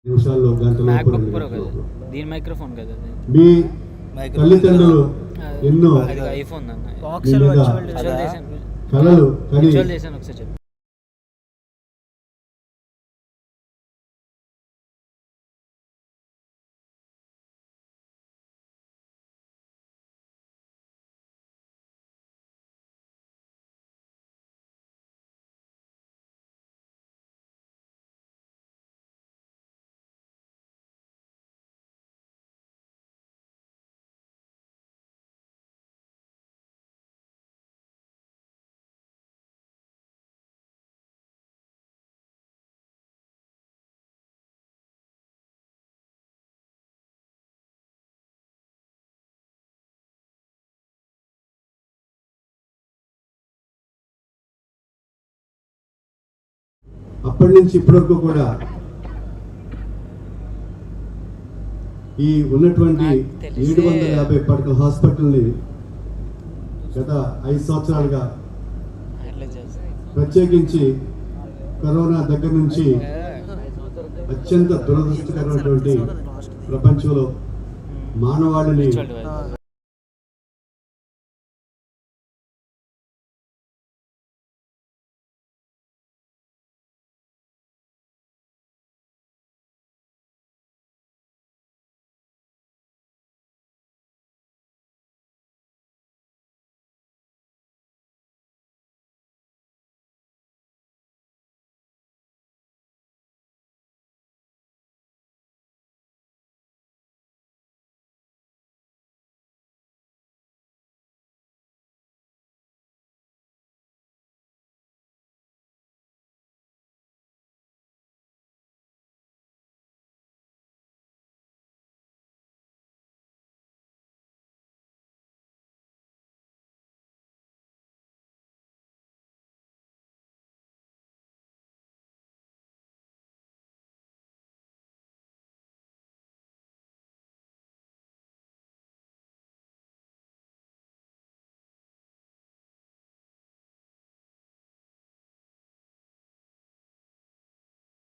నిమిషాల్లో గంటలో MacBook pro కదా దీని మైక్రోఫోన్ కదా మీ తల్లిదండ్రులు ఎన్నో ఐఫోన్ అన్న కళలు కని చేశాను ఒకసారి చెప్పు. అప్పటి నుంచి ఇప్పటి వరకు కూడా ఈ ఉన్నటువంటి 750 పడకల హాస్పిటల్ని గత 5 సంవత్సరాలుగా ప్రత్యేకించి కరోనా దగ్గర నుంచి అత్యంత దురదృష్టకరమైనటువంటి ప్రపంచంలో మానవాళిని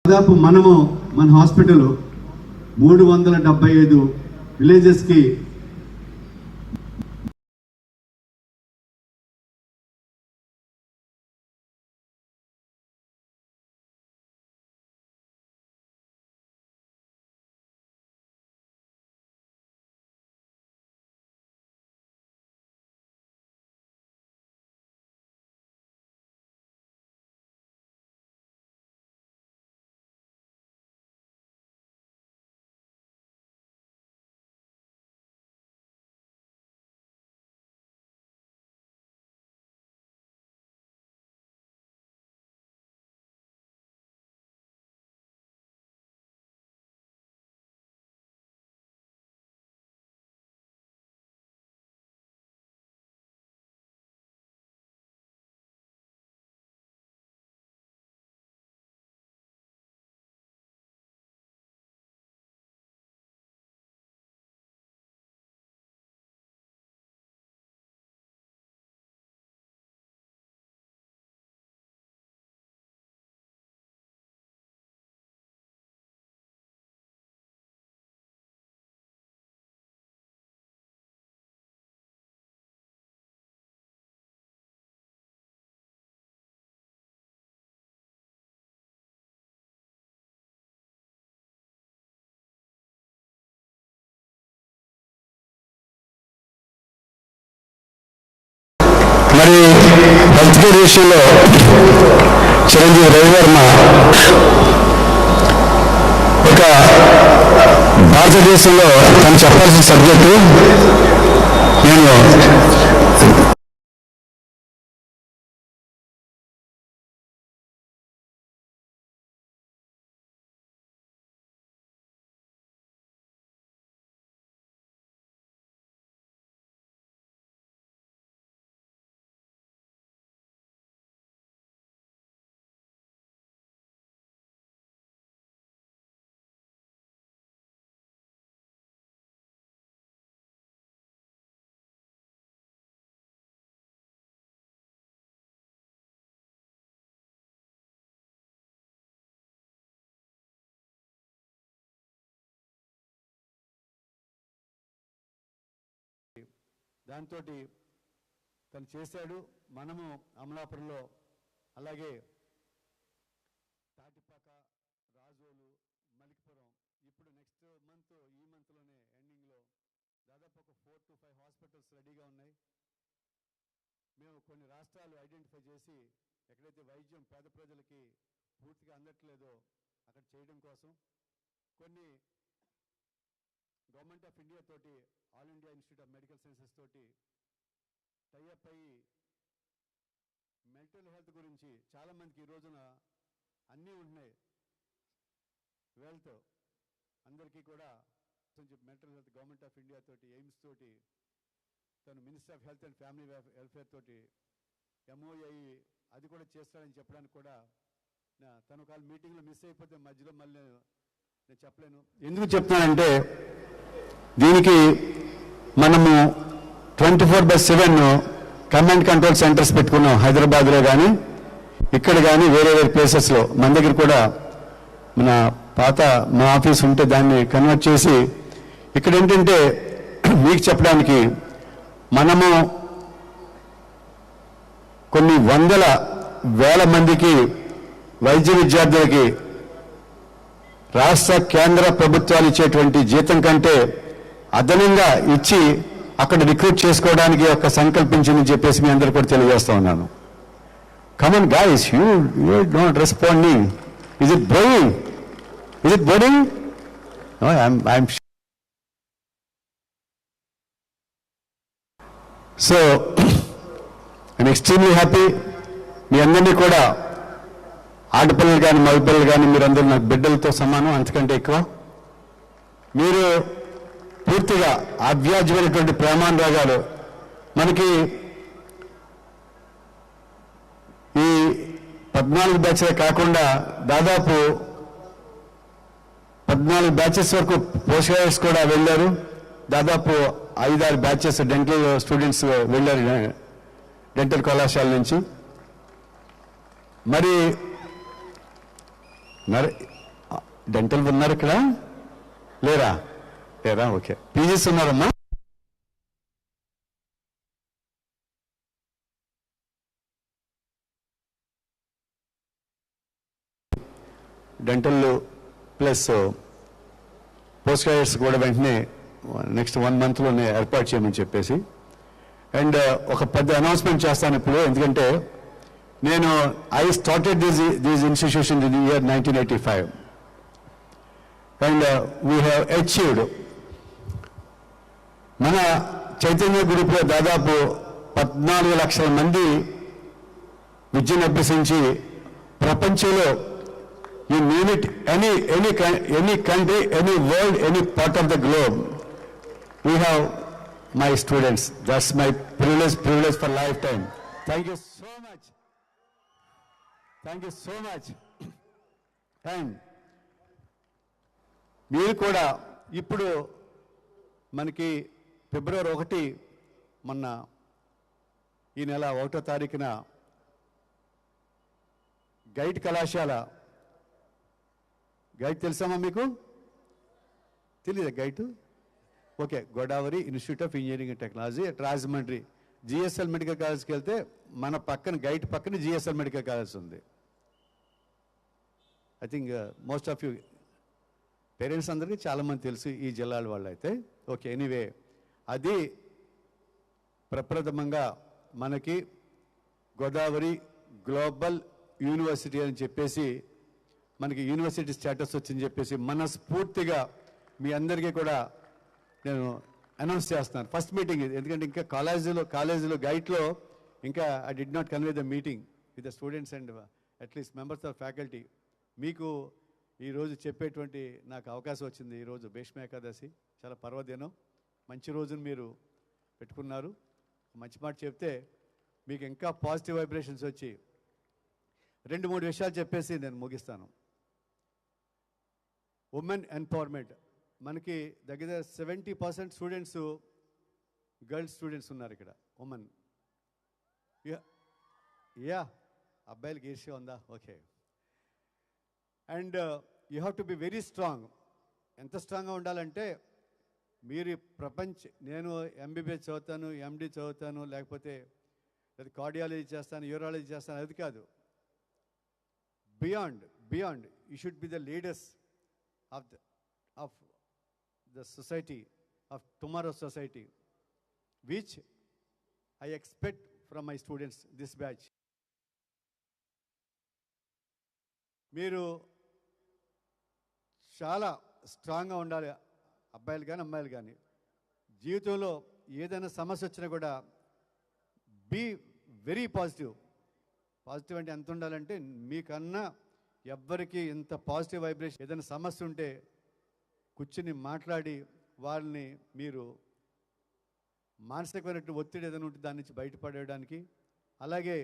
దాదాపు మనము మన హాస్పిటల్ 375 విలేజెస్కి మరి హెల్త్ కేర్ విషయంలో చిరంజీవి రవివర్మ ఒక భారతదేశంలో తను చెప్పాల్సిన సబ్జెక్టు నేను దాంతో తను చేశాడు. మనము అమలాపురంలో అలాగే తాటిపాక, రాజోలు, మలికిపురం ఇప్పుడు నెక్స్ట్ మంత్ ఈ మంత్లోనే ఎండింగ్లో దాదాపు ఒక 4 to 5 హాస్పిటల్స్ రెడీగా ఉన్నాయి. మేము కొన్ని రాష్ట్రాలు ఐడెంటిఫై చేసి ఎక్కడైతే వైద్యం పేద ప్రజలకి పూర్తిగా అందట్లేదో అక్కడ చేయడం కోసం కొన్ని గవర్నమెంట్ ఆఫ్ ఇండియా తోటి all India institute of medical sciences తోటి టైఅప్ అయ్యి మెంటల్ హెల్త్ గురించి చాలామందికి ఈ రోజున అన్నీ ఉంటున్నాయి. వెల్త్ అందరికీ కూడా mental health government of India తోటి ఎయిమ్స్ తోటి తను minister of health and family welfare తోటి ఎంఓఏ అది కూడా చేస్తాడని చెప్పడానికి కూడా తను ఒకవేళ మీటింగ్లో మిస్ అయిపోతే మధ్యలో మళ్ళీ నేను చెప్పలేను. ఎందుకు చెప్తానంటే దీనికి మనము 24/7 కమాండ్ కంట్రోల్ సెంటర్స్ పెట్టుకున్నాం. హైదరాబాద్లో కానీ ఇక్కడ కానీ వేరే వేరే ప్లేసెస్లో. మన దగ్గర కూడా మా ఆఫీస్ ఉంటే దాన్ని కన్వర్ట్ చేసి ఇక్కడ ఏంటంటే మీకు చెప్పడానికి మనము కొన్ని వేల మందికి వైద్య విద్యార్థులకి రాష్ట్ర కేంద్ర ప్రభుత్వాలు ఇచ్చేటువంటి జీతం కంటే అదనంగా ఇచ్చి అక్కడ రిక్రూట్ చేసుకోవడానికి ఒక సంకల్పించిందని చెప్పేసి మీ అందరూ కూడా తెలియజేస్తా ఉన్నాను. Come on guys, you don't responding. Is it boring? Is it boring? I'm so I'm extremely happy. మీ అందరినీ కూడా ఆడపిల్లలు కానీ మగపిల్లలు కానీ మీరందరూ నాకు బిడ్డలతో సమానం, అంతకంటే ఎక్కువ. మీరు పూర్తిగా అవ్యాజ్యమైనటువంటి ప్రేమానురాగాలు మనకి ఈ 14 బ్యాచ్లే కాకుండా దాదాపు 14 బ్యాచెస్ వరకు పోస్ట్ గ్రాడ్యుయేట్స్ కూడా వెళ్ళారు. దాదాపు 5-6 బ్యాచెస్ డెంటల్ స్టూడెంట్స్ వెళ్ళారు డెంటల్ కళాశాల నుంచి. మరి డెంటల్ ఉన్నారు ఇక్కడ? లేరా? ఓకే. పీజీస్ ఉన్నారమ్మా? డెంటల్ ప్లస్ పోస్ట్ గ్రాడ్యుయేట్స్ కూడా వెంటనే నెక్స్ట్ 1 monthలోనే ఏర్పాటు చేయమని చెప్పేసి. అండ్ ఒక పెద్ద అనౌన్స్మెంట్ చేస్తాను ఇప్పుడు. ఎందుకంటే నేను I started these institution in the year 1985 and we have achieved. మన చైతన్య గ్రూప్లో దాదాపు 14 లక్షల మంది విద్యను అభ్యసించి ప్రపంచంలో you name it any country, any world, any part of the globe, we have my students. That's my privilege for life time. Thank you so much. Thank you so much. And మీరు కూడా ఇప్పుడు మనకి ఫిబ్రవరి 1 మొన్న ఈ నెల 1వ తారీఖున guide కళాశాల, గైడ్ తెలుసామా మీకు? తెలీదా guide? Okay. Godavari institute of engineering and technology at Rajahmundry GSL medical కాలేజ్కి వెళ్తే మన పక్కన గైడ్ పక్కన జిఎస్ఎల్ మెడికల్ కాలేజ్ ఉంది. I think most of you parents అందరికీ చాలామంది తెలుసు ఈ జిల్లాల వాళ్ళు అయితే. ఓకే. ఎనీవే, అది ప్రప్రథమంగా మనకి గోదావరి గ్లోబల్ యూనివర్సిటీ అని చెప్పేసి మనకి యూనివర్సిటీ స్టేటస్ వచ్చిందని చెప్పేసి మనస్ఫూర్తిగా మీ అందరికీ కూడా నేను అనౌన్స్ చేస్తున్నాను. ఫస్ట్ మీటింగ్ ఇది. ఎందుకంటే ఇంకా కాలేజీలో గైడ్లో ఇంకా I did not convey the meeting with the students and at least members of faculty. మీకు ఈరోజు చెప్పేటువంటి నాకు అవకాశం వచ్చింది. ఈరోజు భీష్మ ఏకాదశి, చాలా పర్వదినం, మంచి రోజును మీరు పెట్టుకున్నారు. మంచి మాట చెప్తే మీకు ఇంకా పాజిటివ్ వైబ్రేషన్స్ వచ్చి 2-3 విషయాలు చెప్పేసి నేను ముగిస్తాను. ఉమెన్ ఎంపవర్మెంట్, మనకి దగ్గర 70% స్టూడెంట్స్ గర్ల్స్ స్టూడెంట్స్ ఉన్నారు ఇక్కడ. ఉమెన్, యా, అబ్బాయిలకి ఈర్ష్య ఉందా? Okay. And you have to be very strong. ఎంత స్ట్రాంగ్గా ఉండాలంటే మీరు నేను ఎంబీబీఎస్ చదువుతాను, ఎండి చదువుతాను, లేకపోతే కార్డియాలజీ చేస్తాను, యూరాలజీ చేస్తాను, అది కాదు. Beyond you should be the leaders of the society, of tomorrow society, which I expect from my students this batch. మీరు చాలా స్ట్రాంగ్గా ఉండాలి, అబ్బాయిలు కానీ అమ్మాయిలు కానీ. జీవితంలో ఏదైనా సమస్య వచ్చినా కూడా బీ వెరీ పాజిటివ్. పాజిటివ్ అంటే ఎంత ఉండాలంటే, మీకన్నా ఎవ్వరికి ఇంత పాజిటివ్ వైబ్రేషన్. ఏదైనా సమస్య ఉంటే కూర్చుని మాట్లాడి వాళ్ళని మీరు మానసికమైనటువంటి ఒత్తిడి ఏదైనా ఉంటే దాని నుంచి బయటపడేయడానికి, అలాగే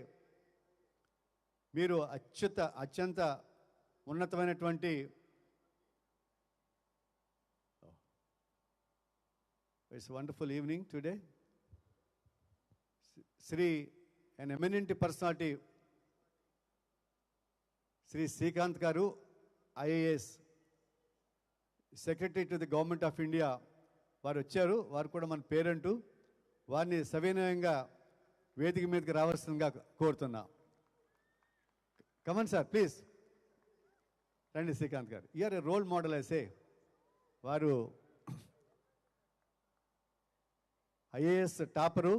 మీరు అత్యంత ఉన్నతమైనటువంటి it's wonderful evening today. an eminent personality, Sri Srikanth garu, IAS, Secretary to the Government of India, వారు వచ్చారు. వారు కూడా మన పేరెంటు. వారిని సవినయంగా వేదిక మీదకి రావాల్సిందిగా కోరుతున్నా. కమన్ సార్, ప్లీజ్ రండి. శ్రీకాంత్ గారు, యూఆర్ ఏ రోల్ మోడల్ ఐసే. వారు ఐఏఎస్ టాపరు,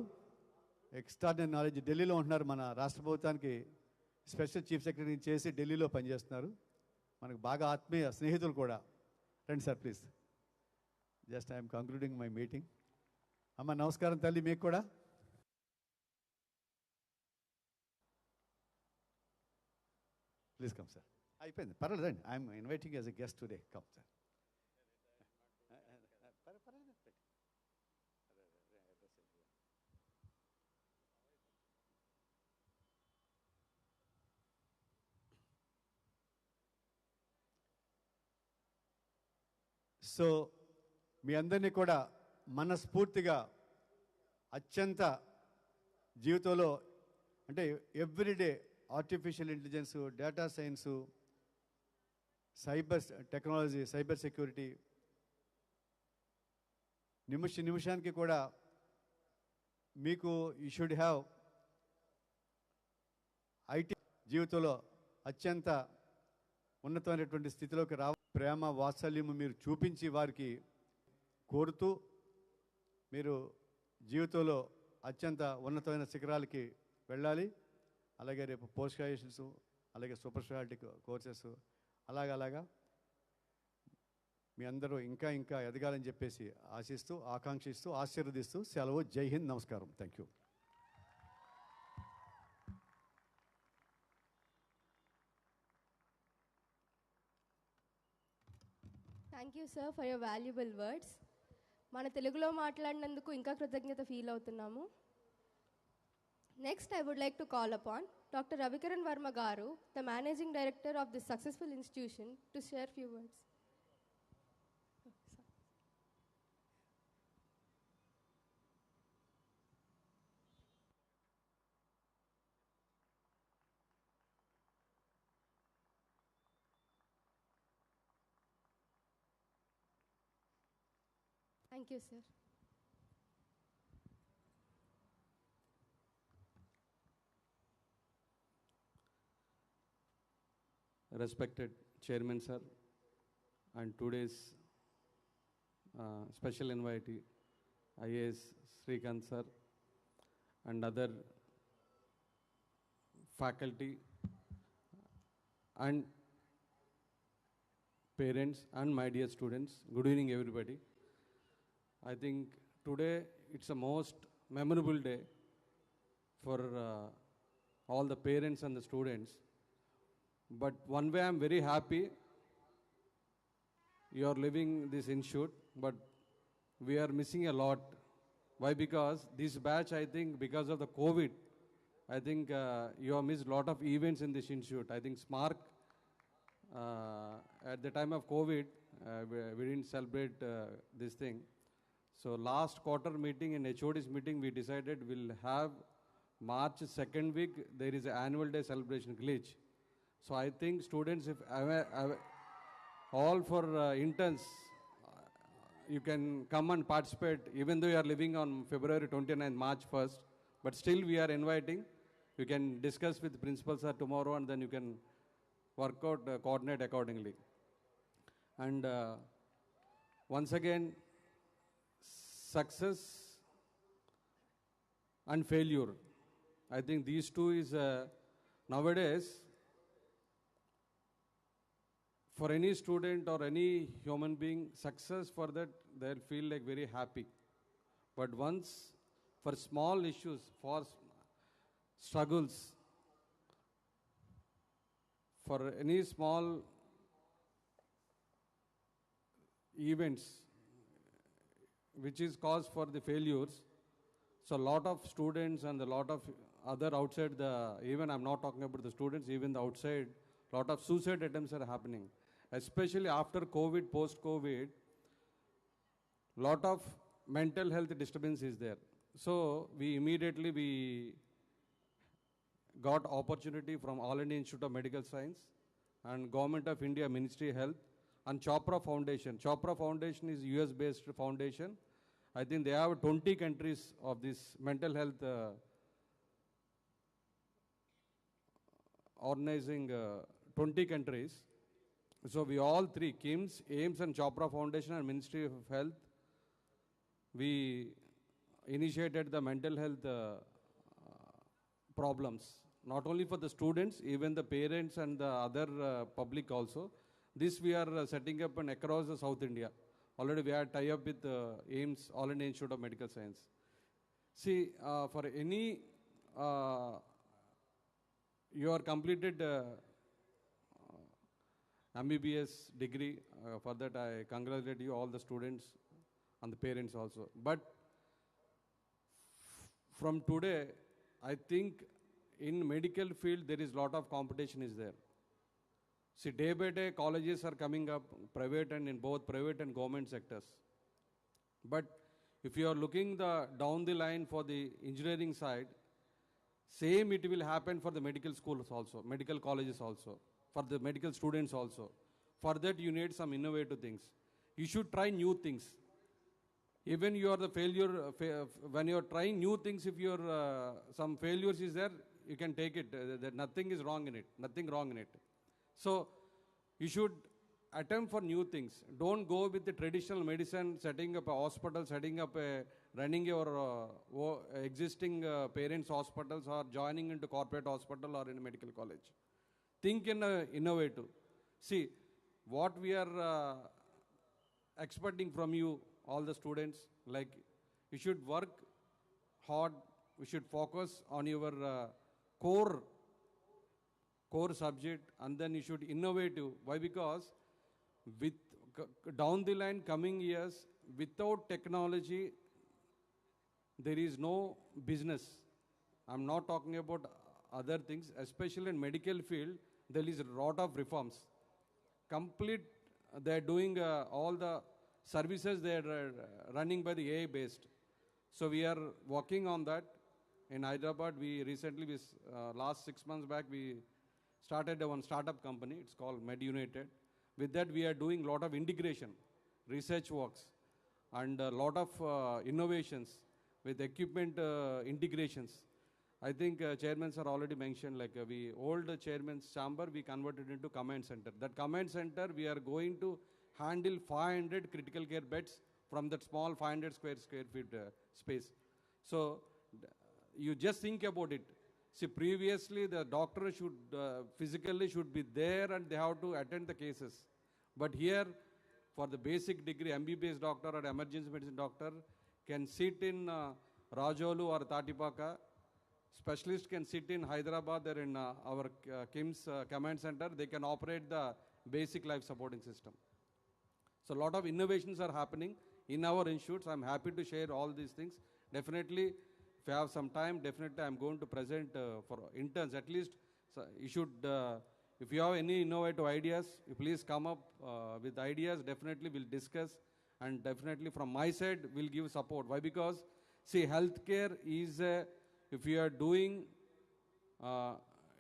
ఎక్స్ట్రాడినరీ నాలెడ్జ్. ఢిల్లీలో ఉంటున్నారు, మన రాష్ట్ర ప్రభుత్వానికి స్పెషల్ చీఫ్ సెక్రటరీ చేసి ఢిల్లీలో పనిచేస్తున్నారు. మనకు బాగా ఆత్మీయ స్నేహితులు కూడా. రండి sir, please. Just I'm concluding my meeting. అమ్మ నమస్కారం తల్లి, మీకు కూడా. Please come sir. అయిపోయింది, పర్వాలేదండి. I'm inviting as a guest today. Come sir. So మీ అందరినీ కూడా మనస్ఫూర్తిగా అత్యంత జీవితంలో అంటే everyday artificial intelligence, data science, cyber technology, cyber security, నిమిషానికి కూడా మీకు యూ షుడ్ హ్యావ్ ఐటీ జీవితంలో అత్యంత ఉన్నతమైనటువంటి స్థితిలోకి ప్రేమ వాత్సల్యము మీరు చూపించి వారికి కోరుతూ, మీరు జీవితంలో అత్యంత ఉన్నతమైన శిఖరాలకి వెళ్ళాలి. అలాగే రేపు పోస్ట్ గ్రాడ్యుయేషన్స్, అలాగే సూపర్ స్పెషాలిటీ కోర్సెస్, అలాగా మీ అందరూ ఇంకా ఎదగాలని చెప్పేసి ఆశిస్తూ, ఆకాంక్షిస్తూ, ఆశీర్వదిస్తూ సెలవు. జై హింద్, నమస్కారం. Thank you. Thank you sir for your valuable words. మన తెలుగులో మాట్లాడినందుకు ఇంకా కృతజ్ఞత ఫీల్ అవుతున్నాము. Next I would like to call upon doctor Ravikiran Varma garu, the managing director of this successful institution, to share few words. Thank you, sir. Respected Chairman sir and today's special invitee IAS Srikanth sir and other faculty and parents and my dear students, good evening everybody. I think today it's a most memorable day for all the parents and the students. But one way I'm very happy you are living this institute, but we are missing a lot. Why? Because this batch, I think because of the COVID, I think you have missed a lot of events in this institute. I think SMARC, at the time of COVID, we didn't celebrate this thing. So last quarter meeting and HOD's meeting, we decided we'll have March 2nd week, there is an annual day celebration glitch. So I think students, if all for interns, you can come and participate, even though you are living on February 29th, March 1st, but still we are inviting. You can discuss with principal sir tomorrow, and then you can work out, coordinate accordingly. And once again, success and failure. I think these two is nowadays, for any student or any human being, success for that, they'll feel like very happy. But once for small issues, for struggles, for any small events which is cause for the failures, so a lot of students and a lot of other outside the, even I'm not talking about the students, even the outside, lot of suicide attempts are happening. Especially after COVID, post-COVID, lot of mental health disturbance is there. So we immediately got opportunity from All India Institute of Medical Science and Government of India Ministry of Health and Chopra Foundation. Chopra Foundation is US-based foundation. I think they have 20 countries of this mental health organizing 20 countries. So we all three, KIMS, AIMS and Chopra Foundation and Ministry of Health, we initiated the mental health problems, not only for the students, even the parents and the other public also. This we are setting up and across the South India. Already we are tie up with AIMS, All India Institute of Medical Science. See, for any, you are completed MBBS degree. For that I congratulate you, all the students and the parents also. But from today, I think in medical field there is lot of competition is there. See, day by day colleges are coming up, private and in both private and government sectors. But if you are looking down the line for the engineering side, same it will happen for the medical schools also, medical colleges also, for the medical students also. For that you need some innovative things. You should try new things. Even you are the failure, when you are trying new things, if your some failures is there, you can take it. That nothing is wrong in it, nothing wrong in it. So you should attempt for new things. Don't go with the traditional medicine, setting up a hospital, setting up running your existing parents' hospitals or joining into corporate hospital or in a medical college. Think in innovative. See, what we are expecting from you, all the students, like you should work hard, you should focus on your core subject, and then you should innovative. Why? Because with down the line coming years, without technology, there is no business. I'm not talking about other things, especially in medical field, there is a lot of reforms. Complete, they're doing all the services they're running by the AI based. So we are working on that. In Hyderabad, we recently, last 6 months back, we started one startup company. It's called MedUnited. With that, we are doing a lot of integration, research works, and a lot of innovations with equipment integrations. I think chairmen are already mentioned, like we old chairman's chamber, we converted into command center. That command center, we are going to handle 500 critical care beds from that small 500 square feet space. So you just think about it. See, previously the doctor should physically should be there and they have to attend the cases. But here, for the basic degree, MBBS doctor or emergency medicine doctor can sit in Rajolu or Tatipaka. Specialist can sit in Hyderabad or in our KIMS command center. They can operate the basic life supporting system. So a lot of innovations are happening in our institutes. I'm happy to share all these things. Definitely, if you have some time, definitely I'm going to present for interns. At least you should, if you have any innovative ideas, you please come up with ideas. Definitely we'll discuss, and definitely from my side, we'll give support. Why? Because, see, healthcare is, if you are doing,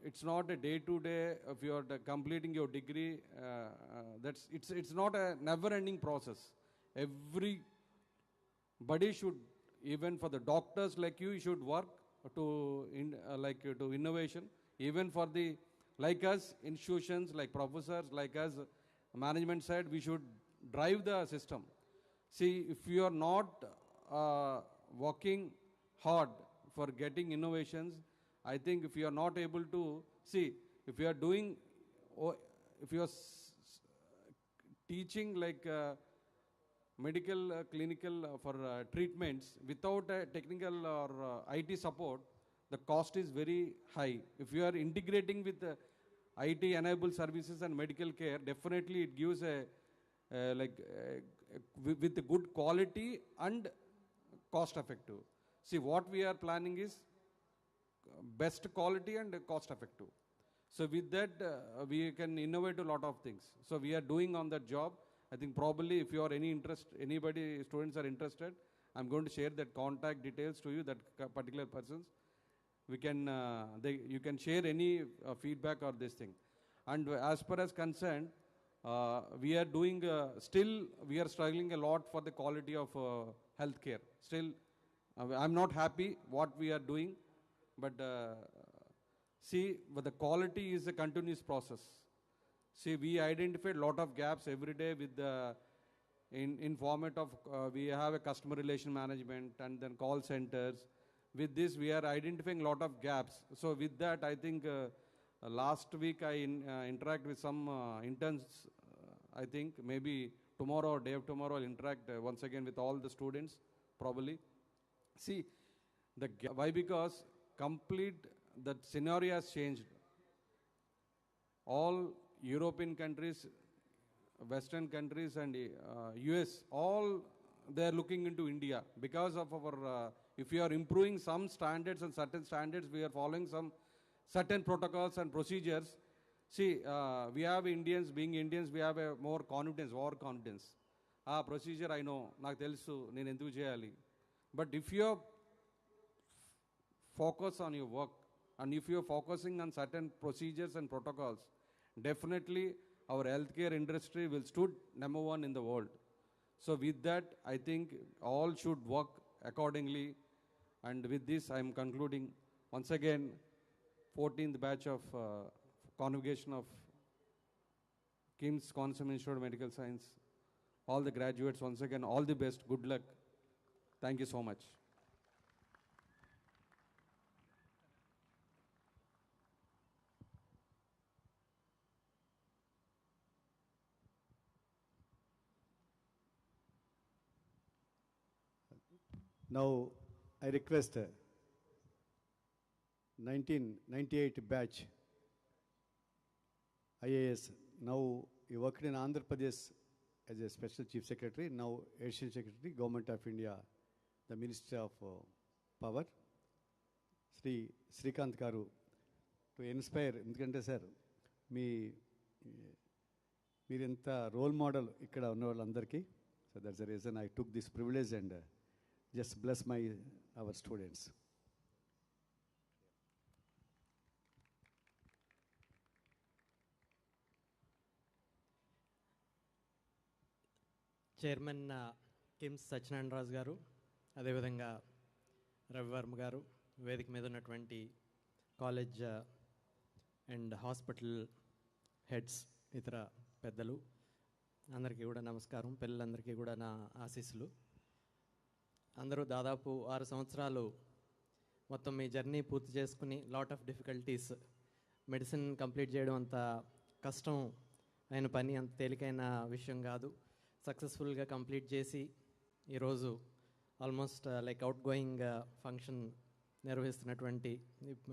it's not a day-to-day, if you are completing your degree, it's not a never-ending process. everybody should, even for the doctors like you should work to to innovation. Even for the like us institutions, like professors, like us management side, we should drive the system. See, if you are not working hard for getting innovations, I think if you are not able to see, if you are doing, if you are teaching like medical, clinical for treatments without technical or IT support, the cost is very high. If you are integrating with IT enabled services and medical care, definitely it gives a with the good quality and cost effective. See, what we are planning is best quality and cost effective. So with that, we can innovate a lot of things. So we are doing on that job. I think probably if you are anybody, students are interested, I'm going to share that contact details to you, that particular persons. We can, you can share any feedback or this thing. And as per as concerned, we are doing, still we are struggling a lot for the quality of healthcare. Still, I'm not happy what we are doing, but see, but the quality is a continuous process. See, we identified a lot of gaps every day with the, in format of, we have a customer relation management and then call centers. With this, we are identifying a lot of gaps. So with that, I think last week I interact with some interns. I think maybe tomorrow or day of tomorrow I'll interact once again with all the students, probably. See, why? Because complete that scenario has changed. All European countries, Western countries and US, all they are looking into India because of our, if we are improving some standards and certain standards, we are following some certain protocols and procedures. See, we have Indians, being Indians, we have a more confidence, war confidence. Procedure I know, నాకు తెలుసు నేను ఎందుకు చేయాలి. But if you focus on your work and if you are focusing on certain procedures and protocols, definitely our healthcare industry will stood #1 in the world. So with that, I think all should work accordingly. And with this, I am concluding. Once again, 14th batch of convocation of KIMS Consumer Institute of Medical Science. All the graduates, once again, all the best, good luck. Thank you so much. Now, I request 1998 batch IAS. Now, you worked in Andhra Pradesh as a Special Chief Secretary, now Additional Secretary, Government of India, the Ministry of Power. Sri Srikanth Garu, to inspire, ఎందుకంటే sir మీరింత role model ఇక్కడ ఉన్న వాళ్ళందరికీ. So that's the reason I took this privilege and just bless our students. Chairman KIMS Satyanarayana Raju garu, అదేవిధంగా రవివర్మ గారు, వేదిక మీద ఉన్నటువంటి కాలేజ్ అండ్ హాస్పిటల్ హెడ్స్, ఇతర పెద్దలు అందరికీ కూడా నమస్కారం. పిల్లలందరికీ కూడా నా ఆశీస్సులు. అందరూ దాదాపు 6 సంవత్సరాలు మొత్తం మీ జర్నీ పూర్తి చేసుకుని lot of difficulties, medicine complete చేయడం అంత కష్టం అయిన పని, అంత తేలికైన విషయం కాదు. సక్సెస్ఫుల్గా కంప్లీట్ చేసి ఈరోజు almost like out going function నిర్వహిస్తున్నటువంటి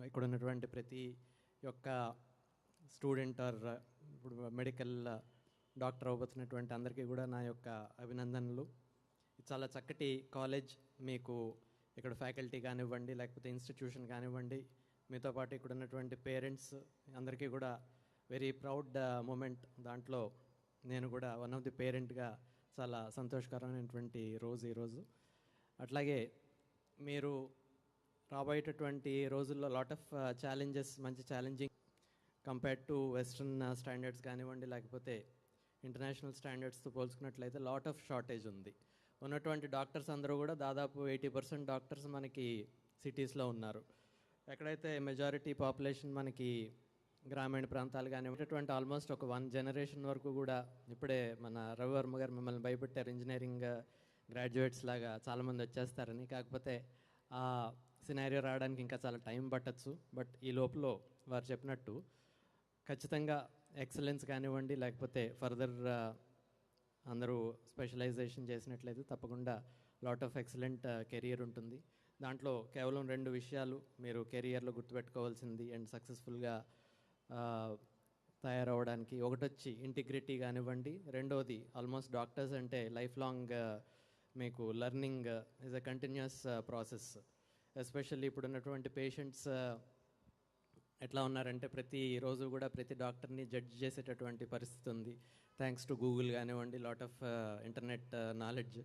ఇక్కడ ఉన్నటువంటి ప్రతి ఒక్క స్టూడెంట్ ఆర్ ఇప్పుడు మెడికల్ డాక్టర్ అవ్వబోతున్నటువంటి అందరికీ కూడా నా యొక్క అభినందనలు. చాలా చక్కటి కాలేజ్. మీకు ఇక్కడ ఫ్యాకల్టీ కానివ్వండి, లేకపోతే ఇన్స్టిట్యూషన్ కానివ్వండి, మీతో పాటు ఇక్కడ ఉన్నటువంటి పేరెంట్స్ అందరికీ కూడా వెరీ ప్రౌడ్ మూమెంట్. దాంట్లో నేను కూడా వన్ ఆఫ్ ది పేరెంట్గా చాలా సంతోషకరమైనటువంటి రోజు ఈరోజు. అట్లాగే మీరు రాబోయేటటువంటి రోజుల్లో లాట్ ఆఫ్ ఛాలెంజెస్, మంచి challenging compared to western standards కానివ్వండి, లేకపోతే ఇంటర్నేషనల్ స్టాండర్డ్స్తో పోల్చుకున్నట్లయితే లాట్ ఆఫ్ షార్టేజ్ ఉంది. ఉన్నటువంటి డాక్టర్స్ అందరూ కూడా దాదాపు 80% డాక్టర్స్ మనకి సిటీస్లో ఉన్నారు. ఎక్కడైతే మెజారిటీ పాపులేషన్ మనకి గ్రామీణ ప్రాంతాలు కానీ ఉన్నటువంటి ఆల్మోస్ట్ ఒక 1 జనరేషన్ వరకు కూడా ఇప్పుడే మన రవివర్మ గారు మిమ్మల్ని భయపెట్టారు ఇంజనీరింగ్ గ్రాడ్యుయేట్స్ లాగా చాలామంది వచ్చేస్తారని. కాకపోతే ఆ సినారియో రావడానికి ఇంకా చాలా టైం పట్టచ్చు. బట్ ఈ లోపల వారు చెప్పినట్టు ఖచ్చితంగా ఎక్సలెన్స్ కానివ్వండి, లేకపోతే ఫర్దర్ అందరూ స్పెషలైజేషన్ చేసినట్లయితే తప్పకుండా లాట్ ఆఫ్ ఎక్సలెంట్ కెరియర్ ఉంటుంది. దాంట్లో కేవలం 2 విషయాలు మీరు కెరియర్లో గుర్తుపెట్టుకోవాల్సింది అండ్ సక్సెస్ఫుల్గా తయారవడానికి. ఒకటొచ్చి ఇంటిగ్రిటీ కానివ్వండి, రెండోది ఆల్మోస్ట్ డాక్టర్స్ అంటే లైఫ్ లాంగ్ మీకు learning is a continuous process. Especially ఇప్పుడున్నటువంటి పేషెంట్స్ ఎట్లా ఉన్నారంటే ప్రతిరోజు కూడా ప్రతి డాక్టర్ని జడ్జ్ చేసేటటువంటి పరిస్థితి ఉంది. థ్యాంక్స్ టు గూగుల్ కానివ్వండి, లాట్ ఆఫ్ ఇంటర్నెట్ నాలెడ్జ్.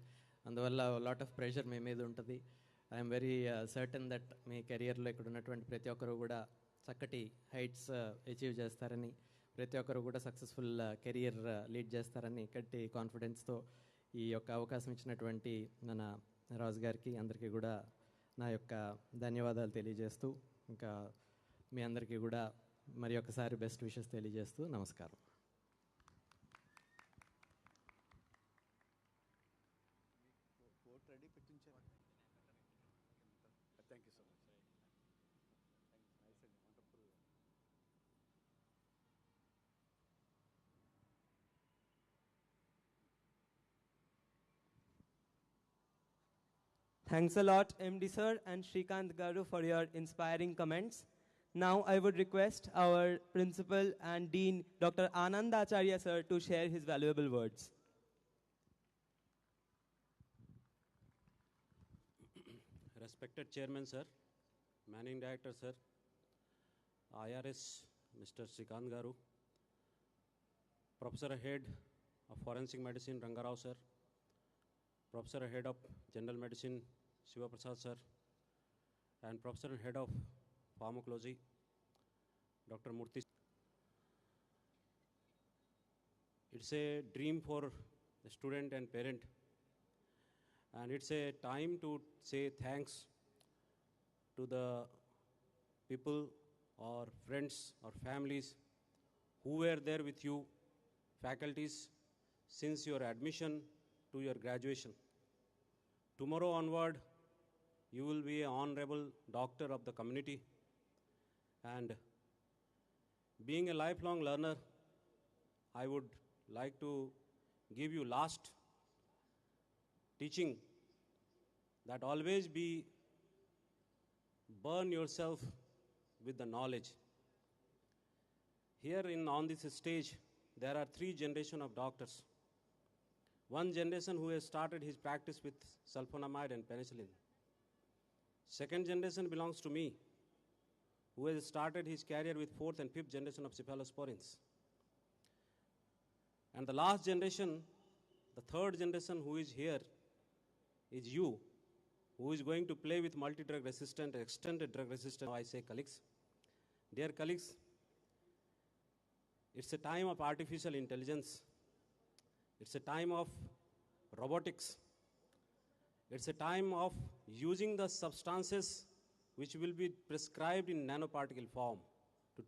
అందువల్ల లాట్ ఆఫ్ ప్రెషర్ మీ మీద ఉంటుంది. ఐఎమ్ వెరీ సర్టన్ దట్ మీ కెరియర్లో ఇక్కడ ఉన్నటువంటి ప్రతి ఒక్కరు కూడా చక్కటి హైట్స్ అచీవ్ చేస్తారని, ప్రతి ఒక్కరు కూడా సక్సెస్ఫుల్ కెరియర్ లీడ్ చేస్తారని గట్టి కాన్ఫిడెన్స్తో ఈ యొక్క అవకాశం ఇచ్చినటువంటి మన రాజు గారికి అందరికీ కూడా నా యొక్క ధన్యవాదాలు తెలియజేస్తూ, ఇంకా మీ అందరికీ కూడా మరి ఒకసారి బెస్ట్ విషెస్ తెలియజేస్తూ నమస్కారం. Thanks a lot, MD sir and Shrikant Garu, for your inspiring comments. Now I would request our principal and dean, Dr. Anand Acharya sir, to share his valuable words. Respected Chairman sir, Managing Director sir, IRS Mr. Shrikant Garu, Professor Head of Forensic Medicine Rangarao sir, Professor Head of General Medicine Shiva Prasad sir, and Professor and Head of Pharmacology Dr. Murthy. It's a dream for the student and parent, and it's a time to say thanks to the people or friends or families who were there with you, faculties, since your admission to your graduation. Tomorrow onward, you will be an honorable doctor of the community, and being a lifelong learner, I would like to give you last teaching that always burn yourself with the knowledge. Here on this stage, there are 3 generations of doctors. One generation who has started his practice with sulfonamide and penicillin. Second generation belongs to me, who has started his career with 4th and 5th generation of cephalosporins. And the last generation, the 3rd generation who is here, is you, who is going to play with multi-drug resistant, extended drug resistant, I say colleagues. Dear colleagues, it's a time of artificial intelligence. It's a time of robotics. It's a time of using the substances which will be prescribed in nanoparticle form to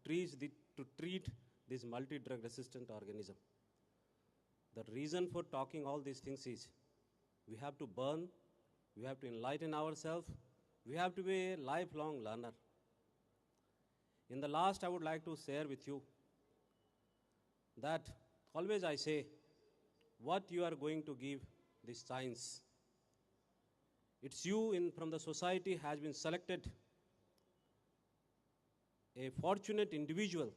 treat this multi-drug resistant organism. The reason for talking all these things is we have to burn, we have to enlighten ourselves, we have to be a lifelong learner. In the last, I would like to share with you that always I say, what you are going to give this science. It's you from the society has been selected a fortunate individual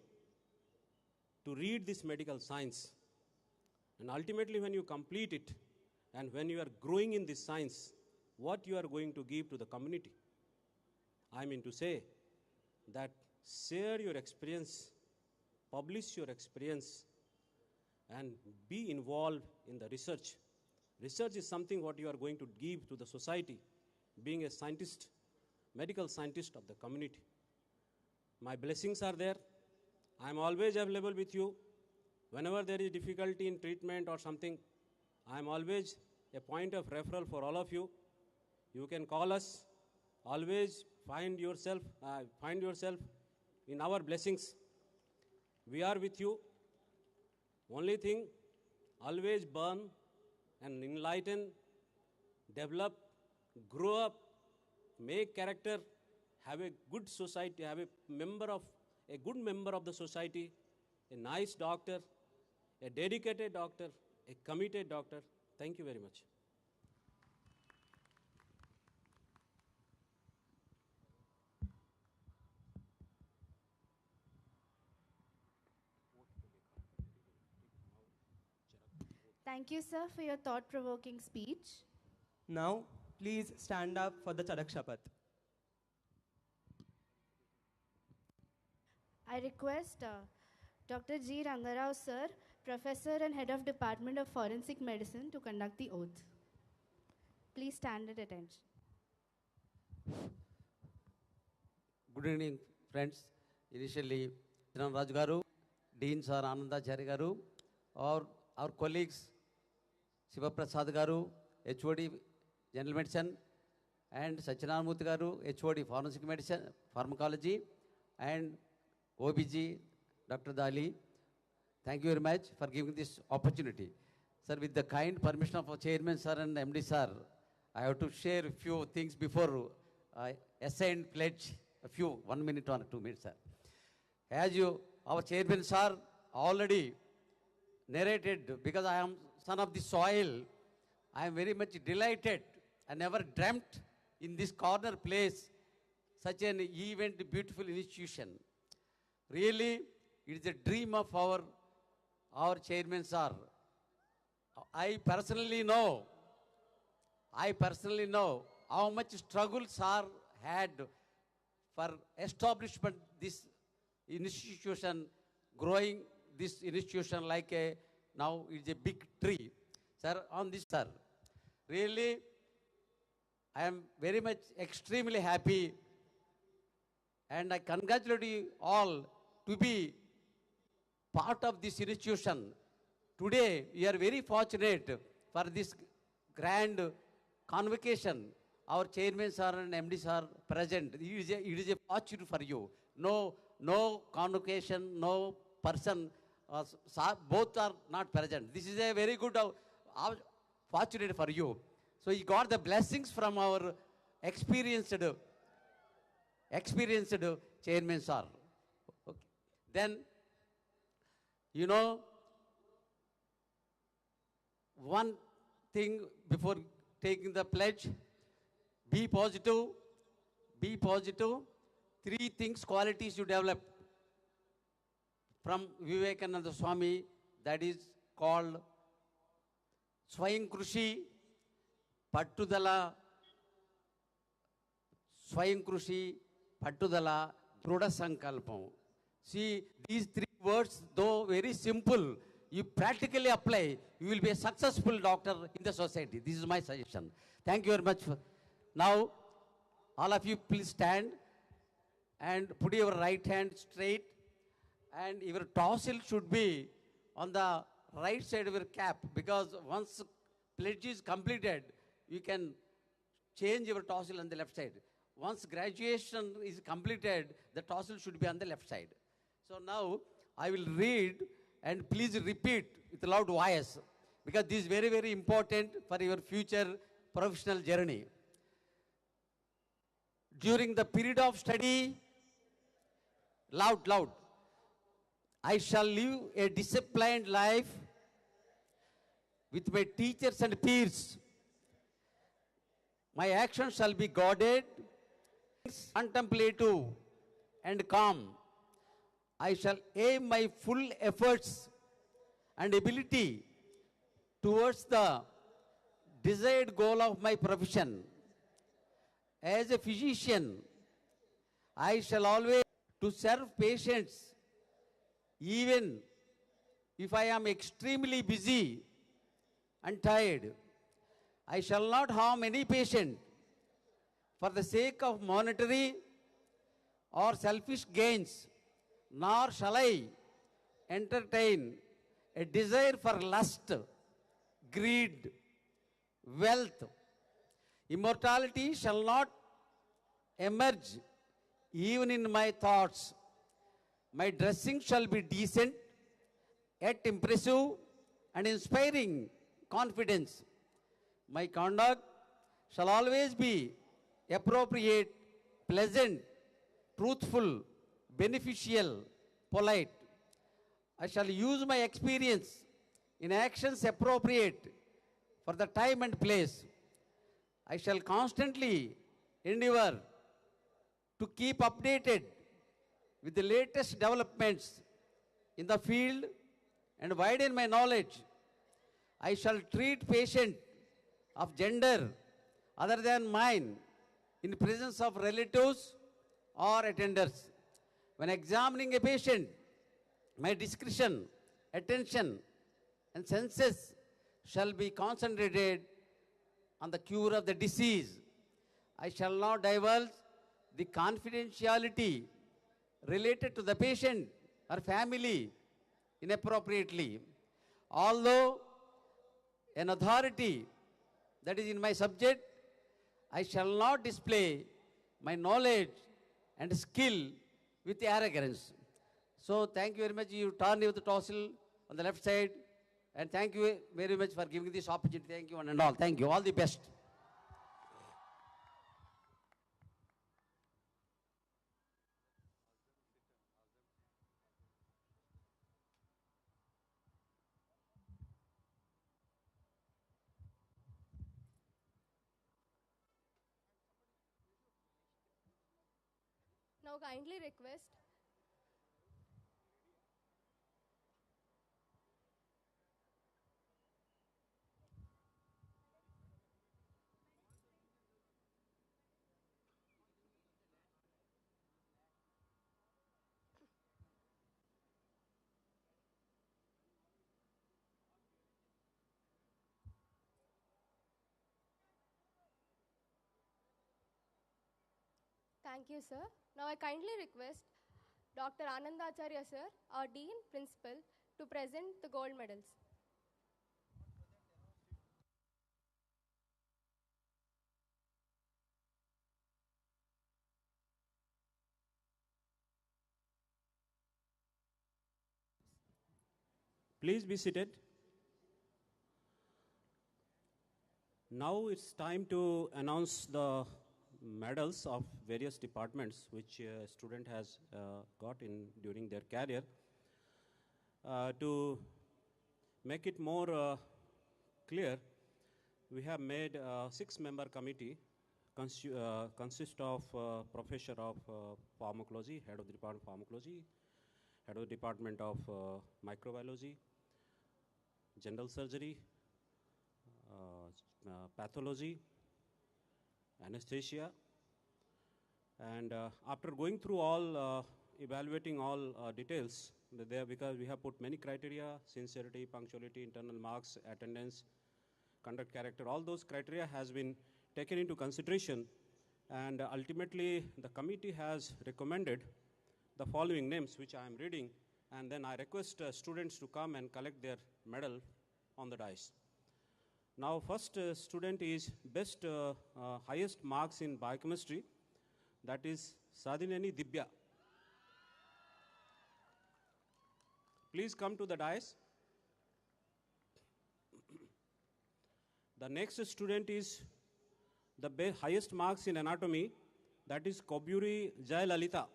to read this medical science. And ultimately when you complete it and when you are growing in this science, what you are going to give to the community. I mean to say that share your experience, publish your experience, and be involved in the research. Research is something what you are going to give to the society, being a scientist, medical scientist of the community. My blessings are there. I am always available with you. Whenever there is difficulty in treatment or something, I am always a point of referral for all of you. You can call us. Always find yourself in our blessings. We are with you. Only thing, always burn and enlighten, develop, grow up, make character, have a good society, have a good member of the society, a nice doctor, a dedicated doctor, a committed doctor. Thank you very much. Thank you, sir, for your thought-provoking speech. Now, please stand up for the Chadak Shapath. I request Dr. G. Rangarao, sir, Professor and Head of Department of Forensic Medicine, to conduct the oath. Please stand at attention. Good evening, friends. Initially, Dhiran Raj Garu, Dean Sir Anandachari Garu, or our colleagues, Shiva Prasad Garu, HOD General Medicine, and Sachinand Murthy Garu, HOD Forensic Medicine, Pharmacology, and OBG, Dr. Dali. Thank you very much for giving this opportunity. Sir, with the kind permission of our Chairman Sir and MD Sir, I have to share a few things before I assign pledge, 1 minute or 2 minutes, sir. As our Chairman Sir already narrated, because I am son of the soil, I am very much delighted. I never dreamt in this corner place such an event, beautiful institution. Really, it is a dream of our Chairman Sir. I personally know how much struggle Sir had for establishment this institution, growing this institution like now it's a big tree. Sir, on this, sir, really, I am very much extremely happy, and I congratulate you all to be part of this institution. Today, we are very fortunate for this grand convocation. Our Chairman Sir and MD Sir present. It is a fortune for you. No convocation, no person, both are not present. This is a very good fortunate for you. So you got the blessings from our experienced Chairman Sir. Okay. Then, one thing before taking the pledge, be positive. 3 things, qualities you develop from Vivekananda Swami, that is called Swayam Krushi, Pattudala, Druda Sankalpam. See, these 3 words, though very simple, you practically apply, you will be a successful doctor in the society. This is my suggestion. Thank you very much. Now, all of you please stand and put your right hand straight, and your tassel should be on the right side of your cap, because once pledge is completed, you can change your tassel on the left side. Once graduation is completed, the tassel should be on the left side. So now I will read, and please repeat with loud voice, because this is very, very important for your future professional journey. During the period of study, loud, I shall live a disciplined life with my teachers and peers. My actions shall be guarded, contemplative, and calm. I shall aim my full efforts and ability towards the desired goal of my profession. As a physician, I shall always to serve patients, even if I am extremely busy and tired. I shall not harm any patient for the sake of monetary or selfish gains, nor shall I entertain a desire for lust, greed, wealth. Immortality shall not emerge even in my thoughts. My dressing shall be decent, yet impressive and inspiring confidence. My conduct shall always be appropriate, pleasant, truthful, beneficial, polite. I shall use my experience in actions appropriate for the time and place. I shall constantly endeavor to keep updated with the latest developments in the field and widen my knowledge. I shall treat patient of gender other than mine in presence of relatives or attenders. When examining a patient, my discretion, attention, and senses shall be concentrated on the cure of the disease. I shall not divulge the confidentiality related to the patient or family inappropriately. Although an authority that is in my subject, I shall not display my knowledge and skill with arrogance. So thank you very much. You turn with the tossle on the left side. And thank you very much for giving this opportunity. Thank you one and all. Thank you. All the best. Now kindly request Thank you, sir. Now I kindly request Dr. Anandacharya, sir, our Dean Principal, to present the gold medals. Please be seated. Now it's time to announce the medals of various departments which a student has got during their career. To make it more clear, we have made a 6-member committee consist of Professor of Pharmacology, Head of the Department of Pharmacology, Head of the Department of Microbiology, General Surgery, Pathology, Anesthesia, and after going through all, evaluating all details, there, because we have put many criteria: sincerity, punctuality, internal marks, attendance, conduct, character, all those criteria has been taken into consideration, and ultimately the committee has recommended the following names, which I am reading, and then I request students to come and collect their medal on the dais. Now, first student is best highest marks in biochemistry, that is Sadineni Dibya. Please come to the dais. The next student is the highest marks in anatomy, that is Koburi Jayalalita.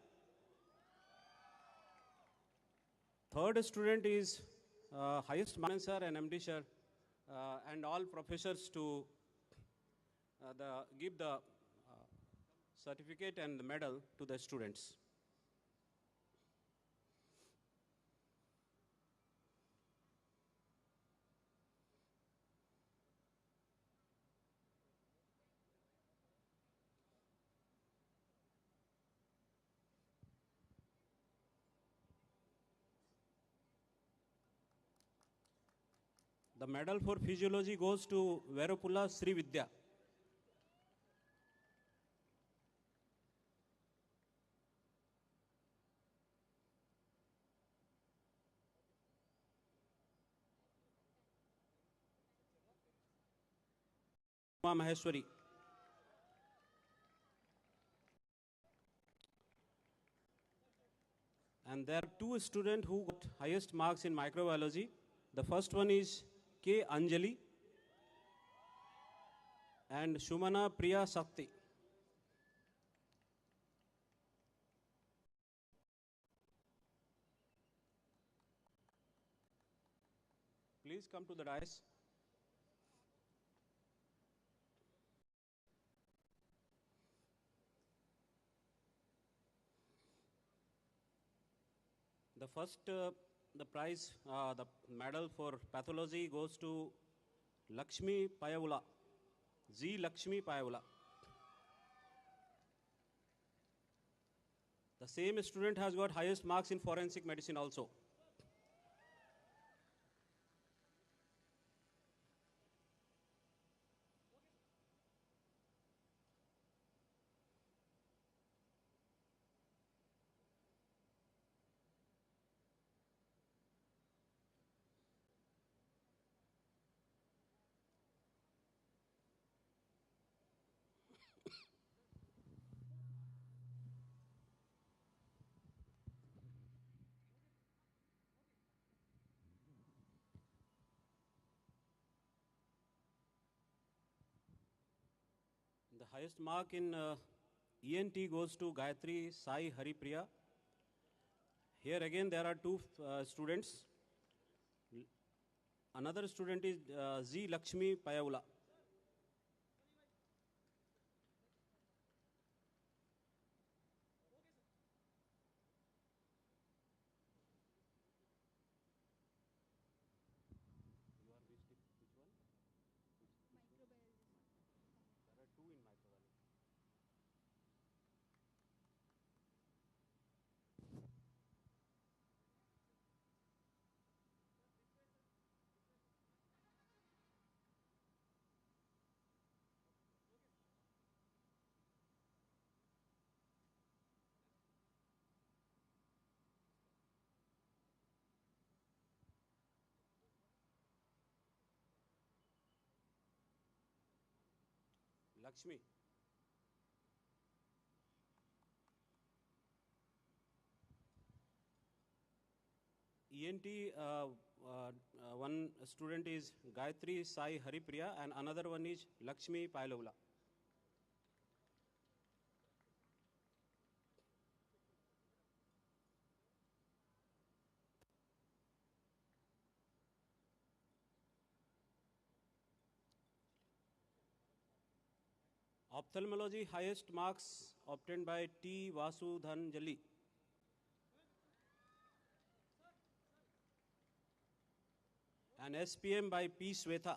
Third student is highest marks, sir and MD sir, and all professors to give the certificate and the medal to the students. The medal for physiology goes to Veropula Sri Vidya. Maheshwari. And there are two students who got highest marks in microbiology. The first one is K. Anjali and Shumana Priya Sakti. Please come to the dais. The first, the prize, the medal for pathology goes to Lakshmi Payavula, Z. Lakshmi Payavula. The same student has got highest marks in forensic medicine also. The highest mark in ENT goes to Gayatri Sai Haripriya. Here again there are two students. Another student is Z. Lakshmi Payavula. Lakshmi. ENT, one student is Gayatri Sai Haripriya and another one is Lakshmi Payavula. Ophthalmology highest marks obtained by T. Vasudhanjali. And SPM by P. Swetha.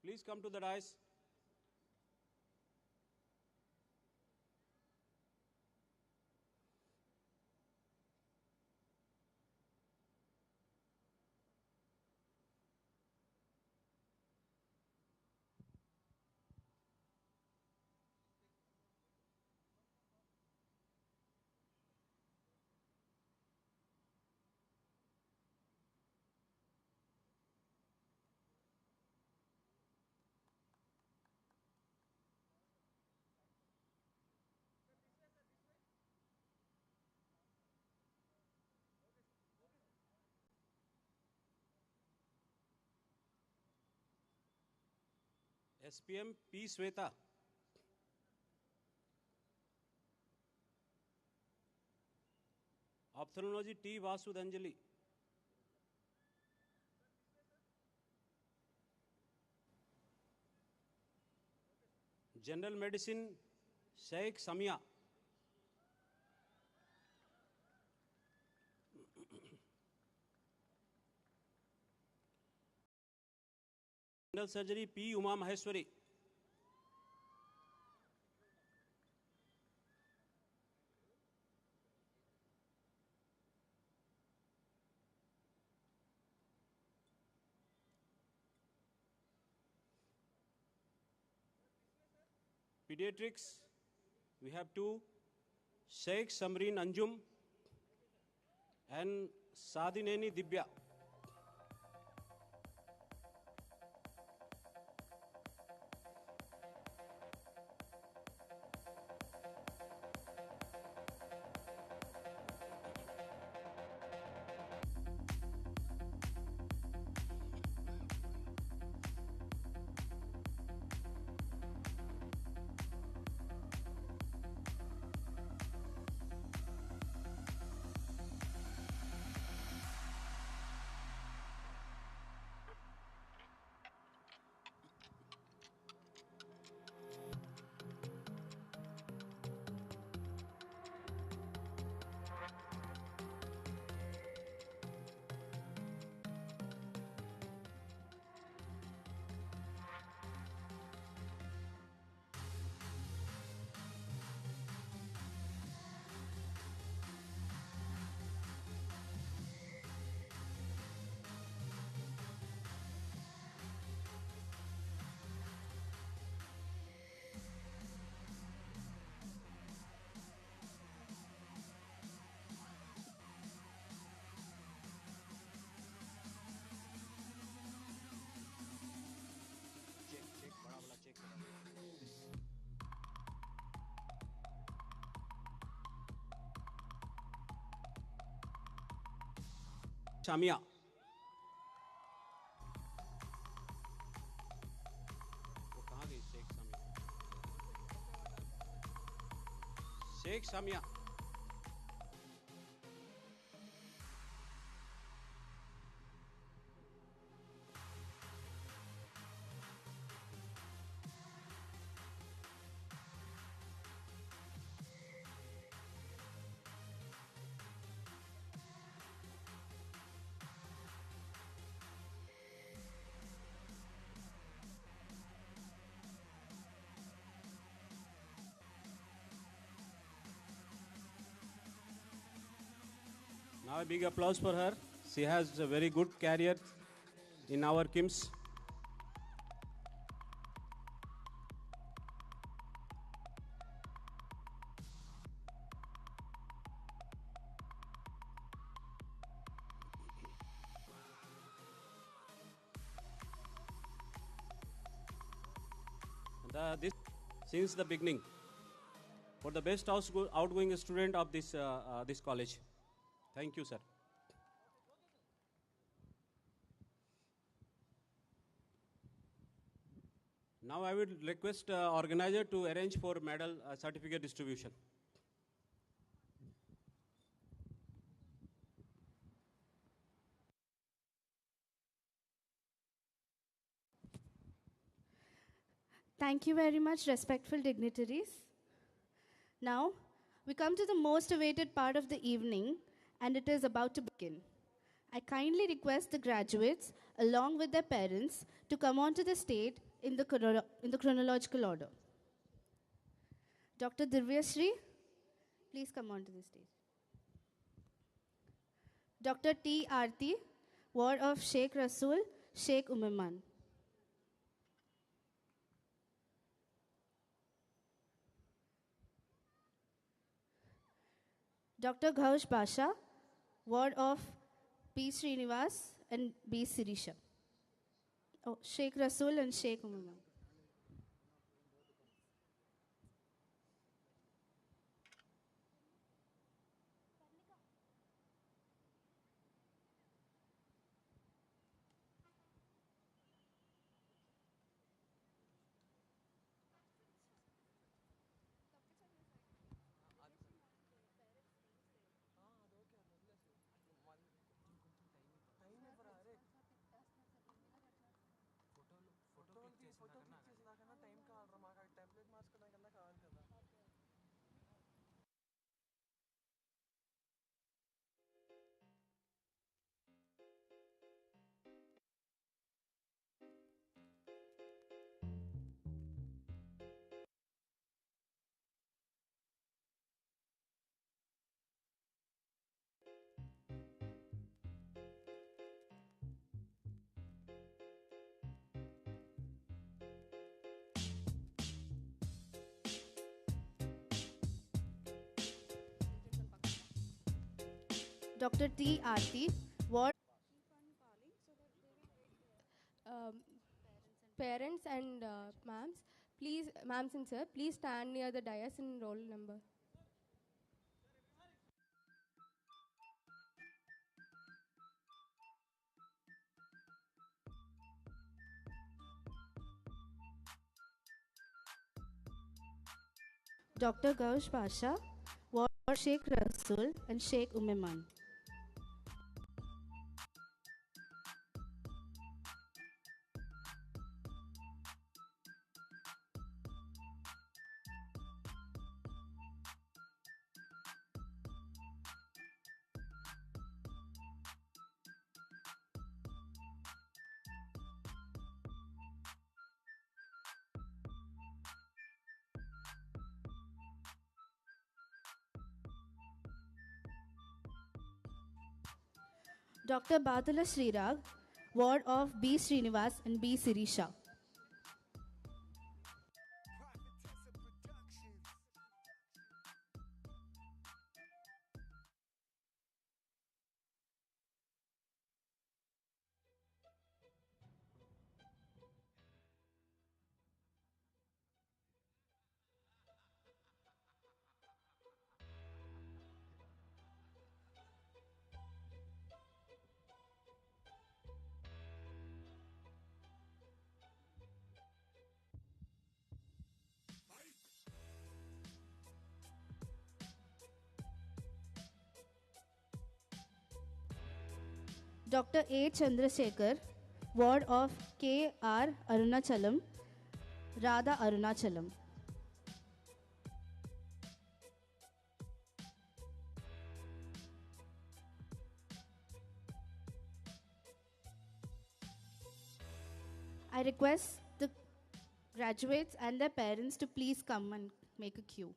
Please come to the dais. SPM P. Swetha. Ophthalmology T. Vasudhanjali. General Medicine Sheikh Samia. General Surgery P. Uma Maheshwari. Pediatrics, we have two, Sheikh Samreen Anjum and Sadineni Dibya. Shamia. वो कहाँ गई Sheikh Samia? Sheikh Samia. Now a big applause for her. She has a very good career in our KIMS. This since the beginning for the best outgoing student of this college. Thank you, sir. Now I will request organizer to arrange for medal certificate distribution. Thank you very much, respectful dignitaries. Now, we come to the most awaited part of the evening, and it is about to begin. I kindly request the graduates, along with their parents, to come onto the stage in the chronological order. Dr. Divyashree, please come onto the stage. Dr. T. Aarti, ward of Sheikh Rasool, Sheikh Umeman. Dr. Ghosh Basha, ward of P. Srinivas and B. Sirisha. Oh, Sheikh Rasool and Sheikh Umeman. Dr. T. Aarti, ward. Parents and ma'ams, please, ma'ams and sir, please stand near the dais and roll number. Dr. Ghosh Basha, ward of Sheikh Rasool and Sheikh Umeman. Dr. Badala Srirag, ward of B. Srinivas and B. Sirisha. Dr. A. Chandrasekhar, Ward of K.R. Arunachalam, Radha Arunachalam. I request the graduates and their parents to please come and make a queue.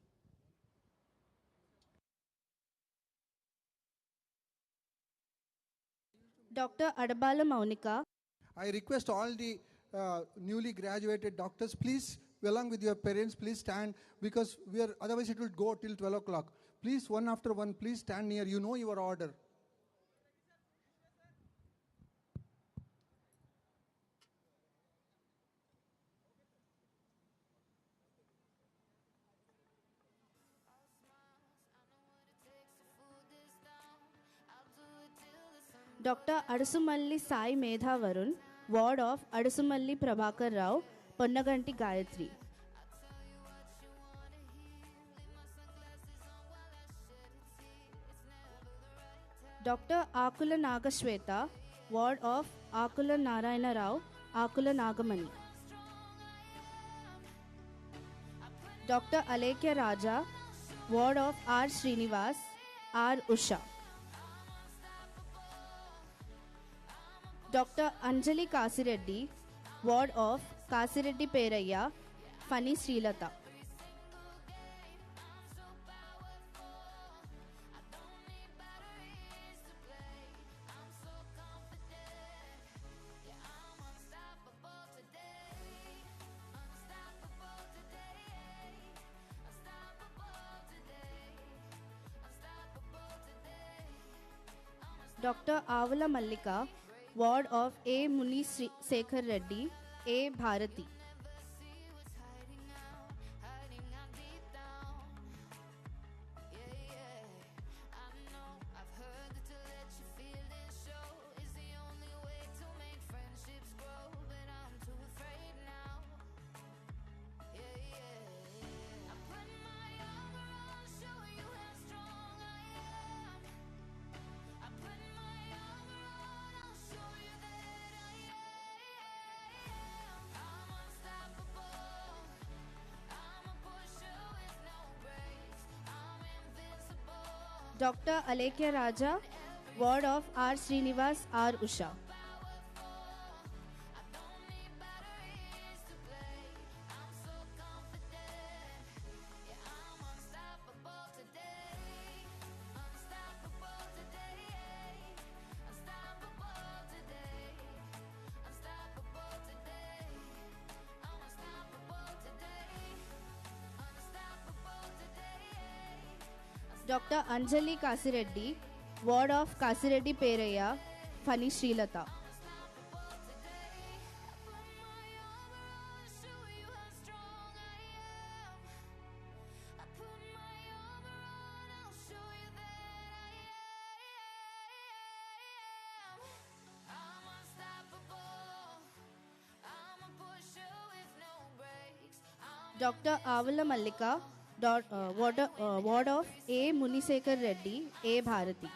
Dr. Adabala Maunika. I request all the newly graduated doctors, please, along with your parents, please stand, because otherwise it will go till 12 o'clock. Please, one after one, please stand near. You know your order. Dr. Adusumalli Sai Medha Varun, Ward of Adusumalli Prabhakar Rao, Ponnaganti Gayatri. Dr. Akula Nagashweta, Ward of Akula Narayana Rao, Akula Nagamani. Dr. Alekya Raja, Ward of R. Srinivas, R. Usha. Dr. Anjali Kasireddy, Ward of Kasireddy Peraya, Fani Srilata. Dr. Avala Mallika, Ward of A. Muni Sekhar Reddy, A. Bharati. Dr. Alekya Raja, Ward of R. Srinivas, R. Usha. Dr. Anjali Kasireddy, Ward of Kasireddy Peraya, Fani Srilata. Dr. Avala Mallika, Ward of A. Munisekar Reddy, A. Bharati.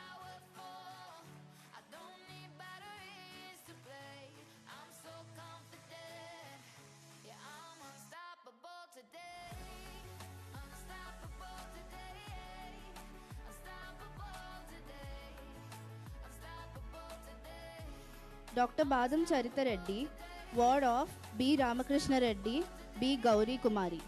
Dr. Badam Charita Reddy, Ward of B. Ramakrishna Reddy, B. Gauri Kumari.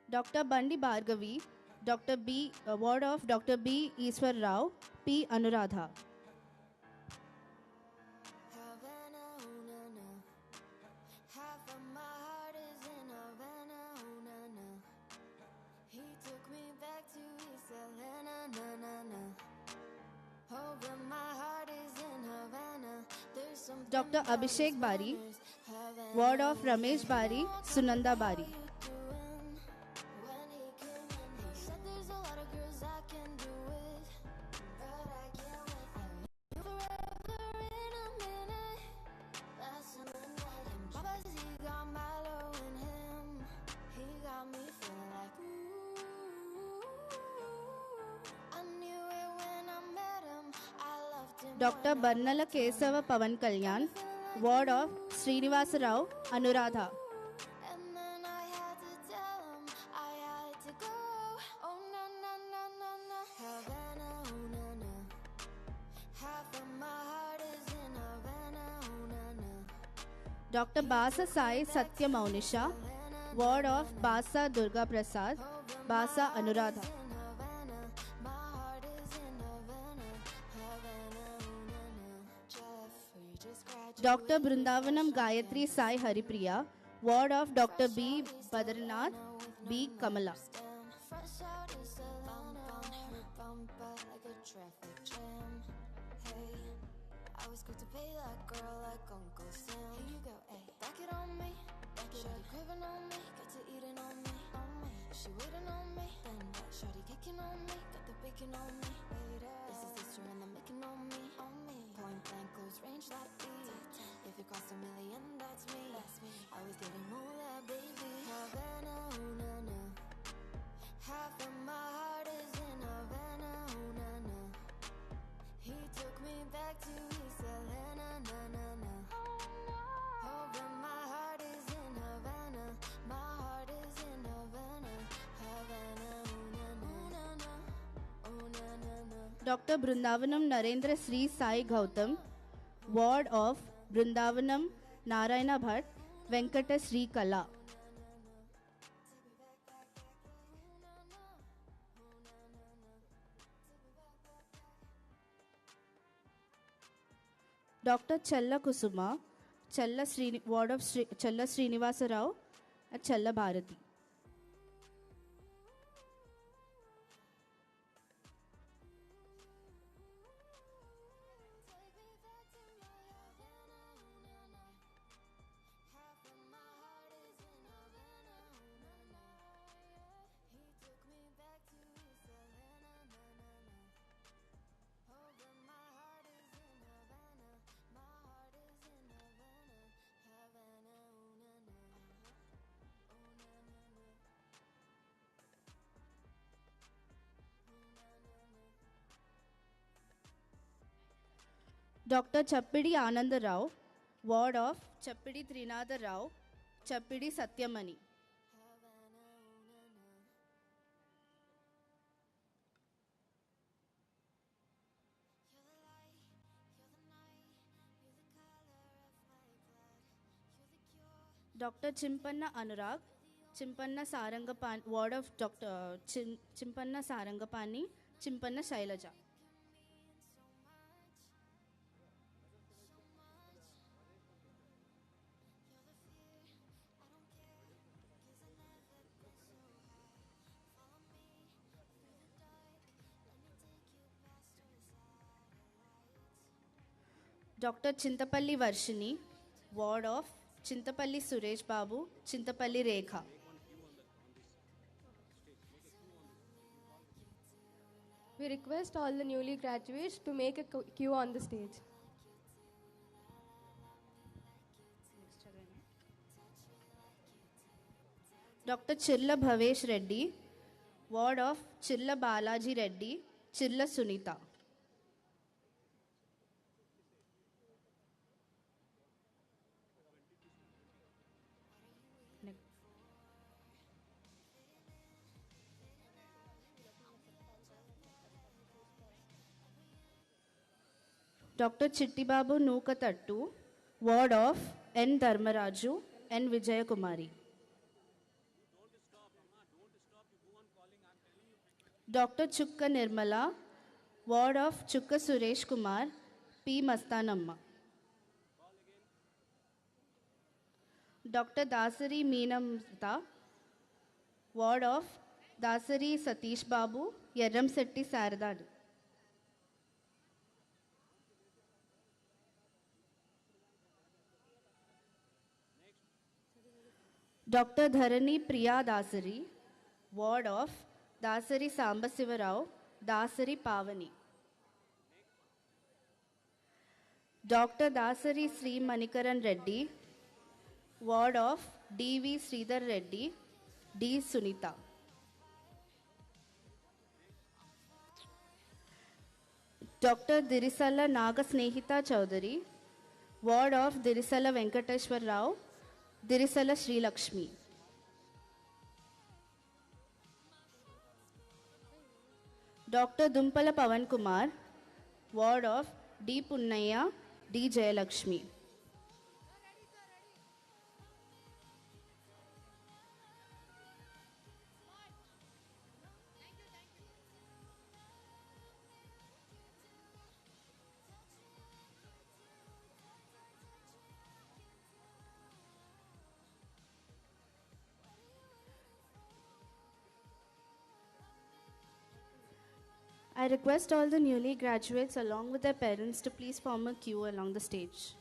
Dr. Bandi Bhargavi, Ward of Dr. B. Iswar Rao, P. Anuradha. Dr. Abhishek Bari, Ward of Ramesh Bari, Sunanda Bari. Dr. Barnala Kesava Pavan Kalyan, ward of Srinivasa Rao, Anuradha. Dr. Basa Sai Satya Maunisha, ward of Basa Durga Prasad, Basa Anuradha. Dr. Brindavanam Gayatri Sai Haripriya, ward of Dr. B. Badranath, B. Kamala. I was quick to pay that girl like Uncle Sam. Here you go, ayy. Back it on me. Shorty craving on me. Got to eating on me. She waiting on me. Then that shorty kicking on me. Got the bacon on me. This is history and the making on me. Point blank, close range, that beat. If it cost $1 million, that's me. I was getting moolah, baby. Havana, ooh, na, na. Half of my heart is in Havana, ooh, na, na. He took me back to East Atlanta, na, na, na. Oh, but my heart is in Havana. My heart is in Havana. Havana, ooh, na, na. Ooh, na, na, na. Dr. Brindavanam Narendra Sri Sai Gautam, ward of Brindavanam Narayana Bhatt, Venkata Sri Kala. Dr. Challa Kusuma, ward of Challa Srinivasa Rao at Challa Bharati. Dr. Chappidi Ananda Rao, ward of Chappidi Trinatha Rao, Chappidi Satyamani. Dr. Chimpanna Anurag, Chimpanna Sarangapani, ward of Dr. Chimpanna Sarangapani, Chimpanna Shailaja. Dr. Chintapalli Varshini, ward of Chintapalli Suresh Babu, Chintapalli Rekha. We request all the newly graduates to make a queue on the stage. Dr. Chirla Bhavesh Reddy, ward of Chirla Balaji Reddy, Chirla Sunita. Dr. Chittibabu Nukatattu, ward of N. Dharmaraju, N. Vijayakumari. Dr. Chukka Nirmala, ward of Chukka Suresh Kumar, P. Mastanamma. Dr. Dasari Meenamrita, ward of Dasari Satish Babu, Yerramsetti Saradadu. Dr. Dharani Priya Dasari, ward of Dasari Sambasivarao, Dasari Pavani. Dr. Dasari Sri Manikaran Reddy, ward of D.V. Sridhar Reddy, D. Sunita. Dr. Dirisala Nagasnehita Chaudhary, ward of Dirisala Venkateshwar Rao, Dirisala Sri Lakshmi. Dr. Dumpala Pavan Kumar, ward of D. Punnaya, D. Jayalakshmi. I request all the newly graduates along with their parents to please form a queue along the stage.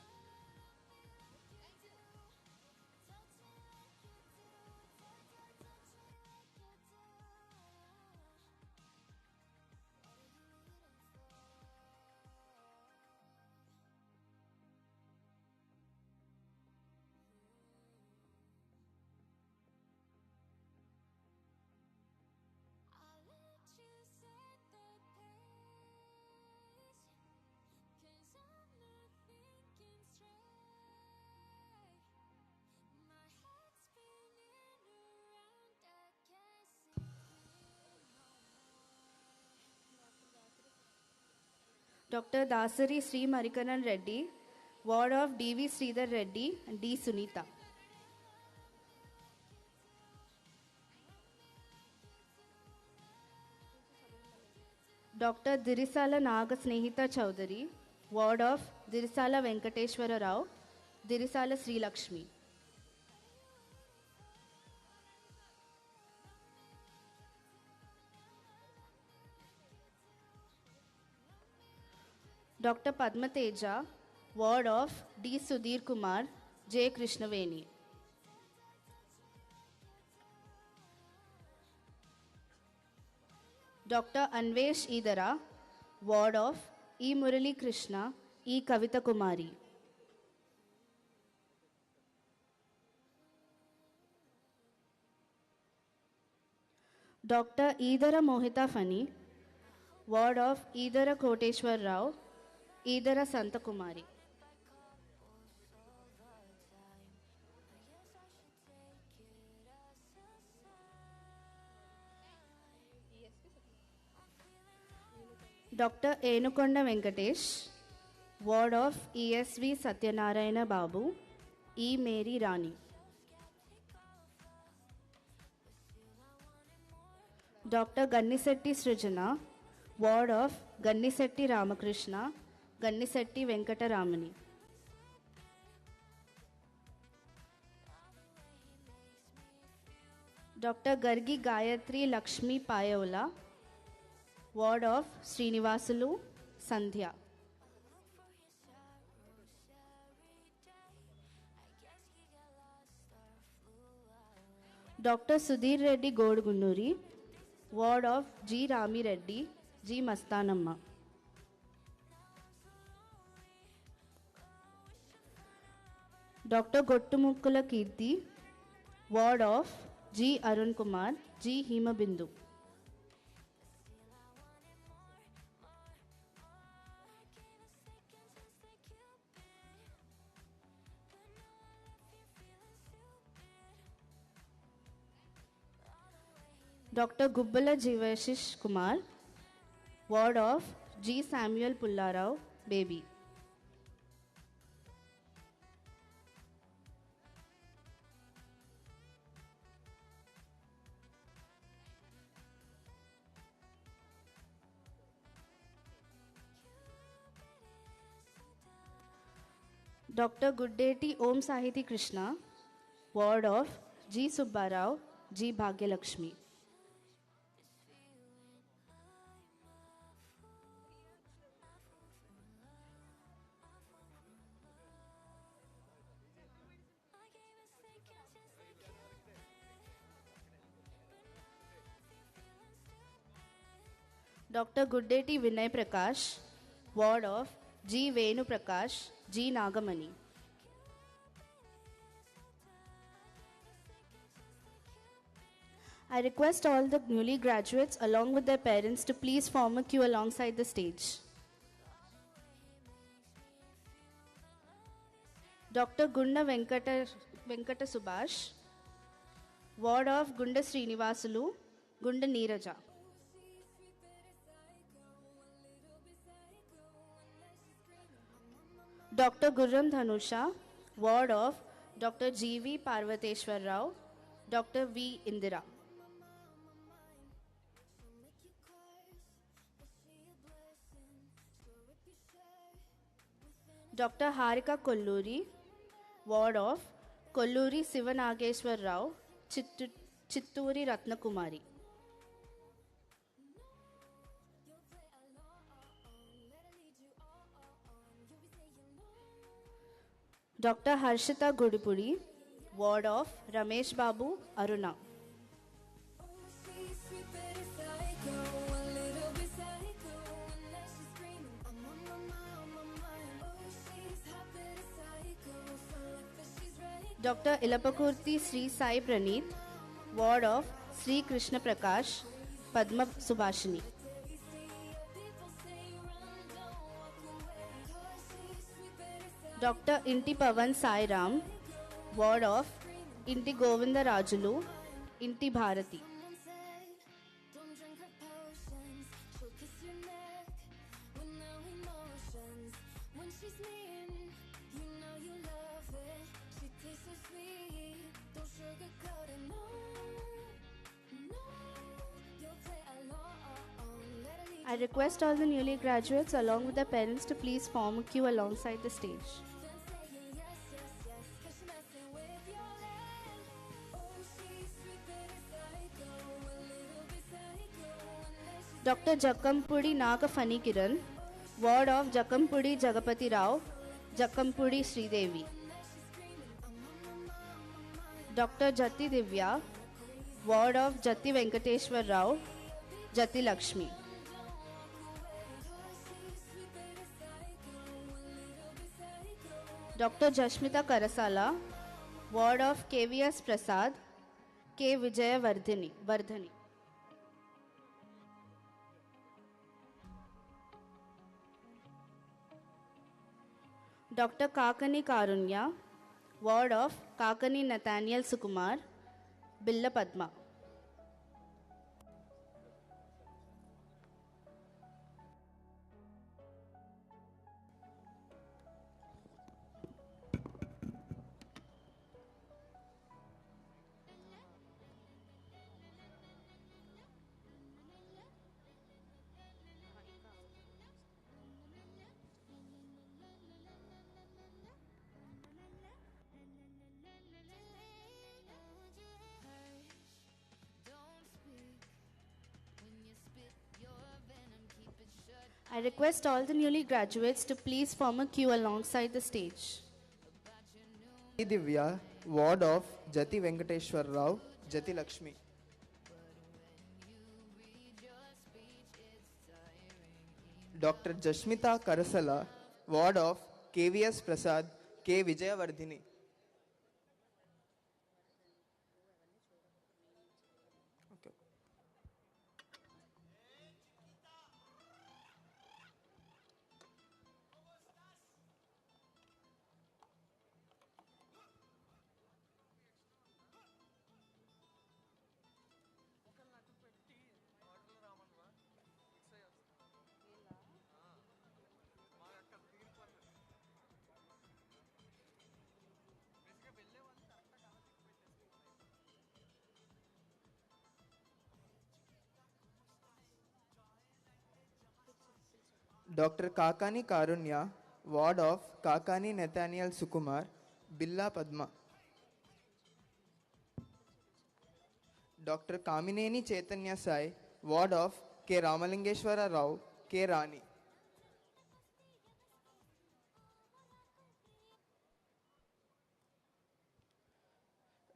Dr. Dasari Sri Marikaran Reddy, ward of D.V. Sridhar Reddy and D. Sunita. Dr. Dirisala Nagasnehita Chaudhary, ward of Dirisala Venkateshwara Rao, Dirisala Sri Lakshmi. Dr. Padma Teja, ward of D. Sudhir Kumar, J. Krishnaveni. Dr. Anvesh Idara, ward of E. Murali Krishna, E. Kavita Kumari. Dr. Idara Mohita Fani, ward of Idara Koteshwar Rao, Idara Santa Kumari. Dr. Enukonda Venkatesh, ward of ESV Satyanarayana Babu, E. Mary Rani. Dr. Gannisetti Srijana, ward of Gannisetti Ramakrishna, Gannisetti Venkataramani. Dr. Gargi Gayatri Lakshmi Payola, ward of Srinivasulu, Sandhya. Dr. Sudhir Reddy Godgunuri, ward of G. Rami Reddy, G. Mastanamma. Dr. Gottumukkula Kirti, ward of G. Arun Kumar, G. Hima Bindu. Dr. Gubbala Jivashish Kumar, ward of G. Samuel Pullarao, Baby. Dr. Guddeti Om Sahiti Krishna, ward of G. Subbarao, G. Bhagyalakshmi. Dr. Guddeti Vinay Prakash, ward of G. Venu Prakash, G. Nagamani. I request all the newly graduates along with their parents to please form a queue alongside the stage. Dr. Gunda Venkata Subhash, ward of Gunda Srinivasulu, Gunda Neeraja. Dr. Gurram Dhanusha, ward of Dr. G.V. Parvateshwar Rao, Dr. V. Indira. Dr. Harika Kolluri, ward of Kolluri Sivanageshwar Rao, Chitturi Ratnakumari. Dr. Harshita Gudipudi, ward of Ramesh Babu, Aruna. Dr. Ilapakurti Sri Sai Praneeth, ward of Sri Krishna Prakash, Padma Subhashini. Dr. Inti Pavan Sai Ram, ward of Inti Govinda Rajulu, Inti Bharati. I request all the newly graduates along with their parents to please form a queue alongside the stage. Dr. Jakampudi Nagafani Kiran, ward of Jakampudi Jagapati Rao, Jakampudi Sridevi. Dr. Jati Divya, ward of Jati Venkateshwar Rao, Jati Lakshmi. Dr. Jashmita Karasala, ward of KVS Prasad, K. Vijaya Vardhani. Dr. Kakani Karunya, ward of Kakani Nathaniel Sukumar, Billa Padma. I request all the newly graduates to please form a queue alongside the stage. Divya, ward of Jati Venkateshwar Rao, Jati Lakshmi. Dr. Jashmita Karasala, ward of KVS Prasad, K. Vijaya Vardhini. Dr. Kakani Karunya, ward of Kakani Nathaniel Sukumar, Billa Padma. Dr. Kamineni Chaitanya Sai, ward of K. Ramalingeshwara Rao, K. Rani.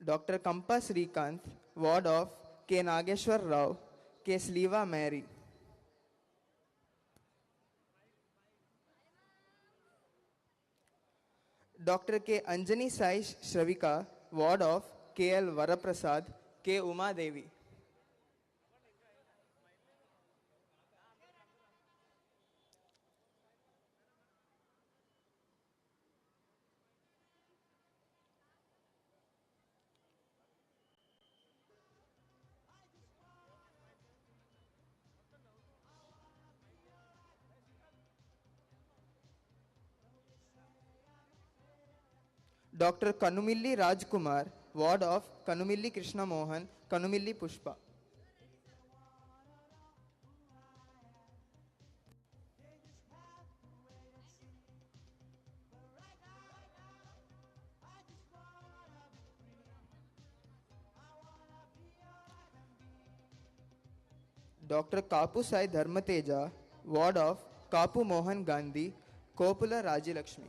Dr. Kampa Srikanth, ward of K. Nageshwar Rao, K. Sliva Mary. Dr. K. Anjani Sai Shravika, ward of K. L. Varaprasad, K. Uma Devi. Dr. Kanumilli Rajkumar, ward of Kanumilli Krishna Mohan, Kanumilli Pushpa. Dr. Kapu Sai Dharmateja, ward of Kapu Mohan Gandhi, Kopula Rajilakshmi.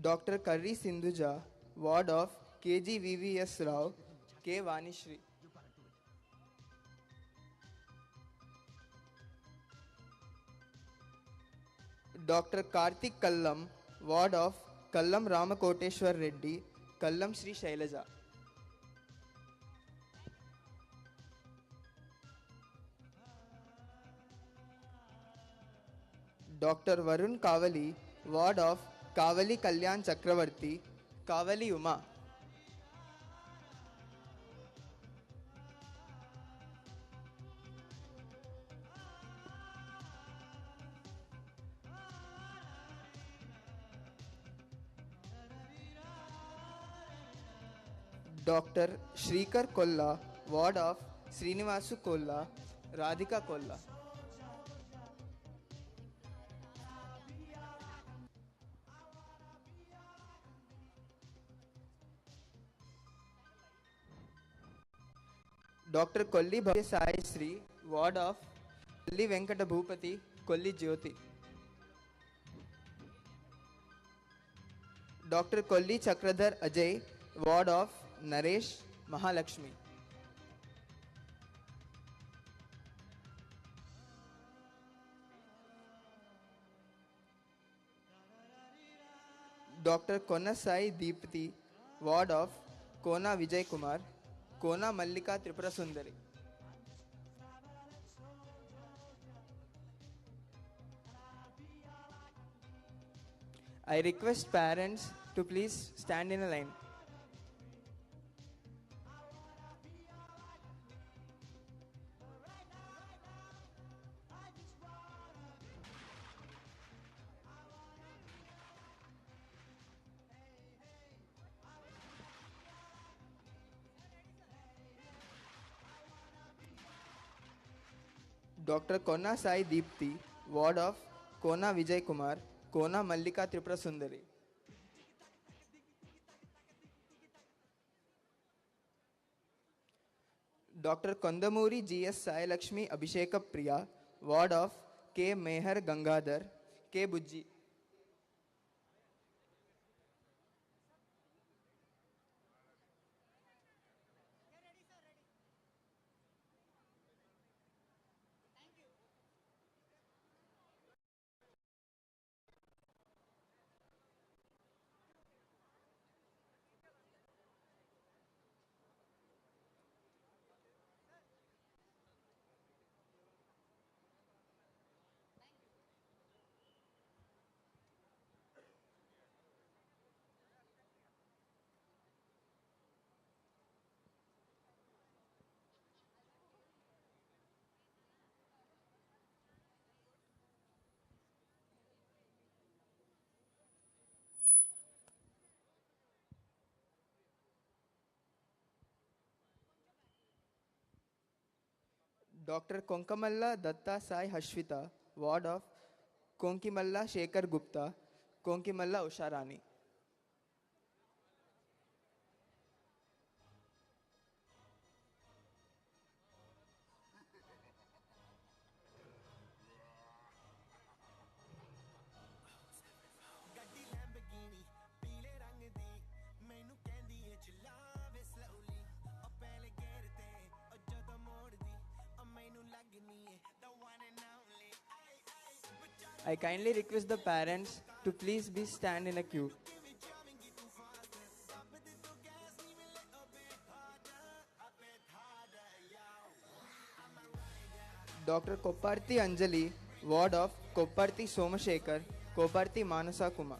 Dr. Karri Sindhuja, ward of KGVVS Rao, K. Vanishri. Dr. Karthik Kallam, ward of Kallam Ramakoteshwar Reddy, Kallam Sri Shailaja. Dr. Varun Kavali, ward of Kavali Kalyan Chakravarti, Kavali Uma. Dr. Shrikar Kolla, ward of Srinivasu Kolla, Radhika Kolla. Dr. Kolli Bhavya Sai Sri, ward of Kolli Venkata Bhupati, Kolli Jyoti. Dr. Kolli Chakradhar Ajay, ward of Naresh Mahalakshmi. Dr. Kona Sai Deepati, ward of Kona Vijay Kumar, Kona Mallika Tripura Sundari. I request parents to please stand in a line. Dr. Kona Sai Deepti, ward of Kona Vijay Kumar, Kona Mallika Tripura Sundari. Dr. Kondamuri G.S. Sai Lakshmi Abhisheka Priya, ward of K. Mehar Gangadhar, K. Bujji. Dr. Konkamalla Datta Sai Hashvita, ward of Konkimalla Shekhar Gupta, Konkimalla Usharani. I kindly request the parents to please be stand in a queue. Dr. Kopparthi Anjali, ward of Kopparthi Somashekar, Kopparthi Manasa Kuma.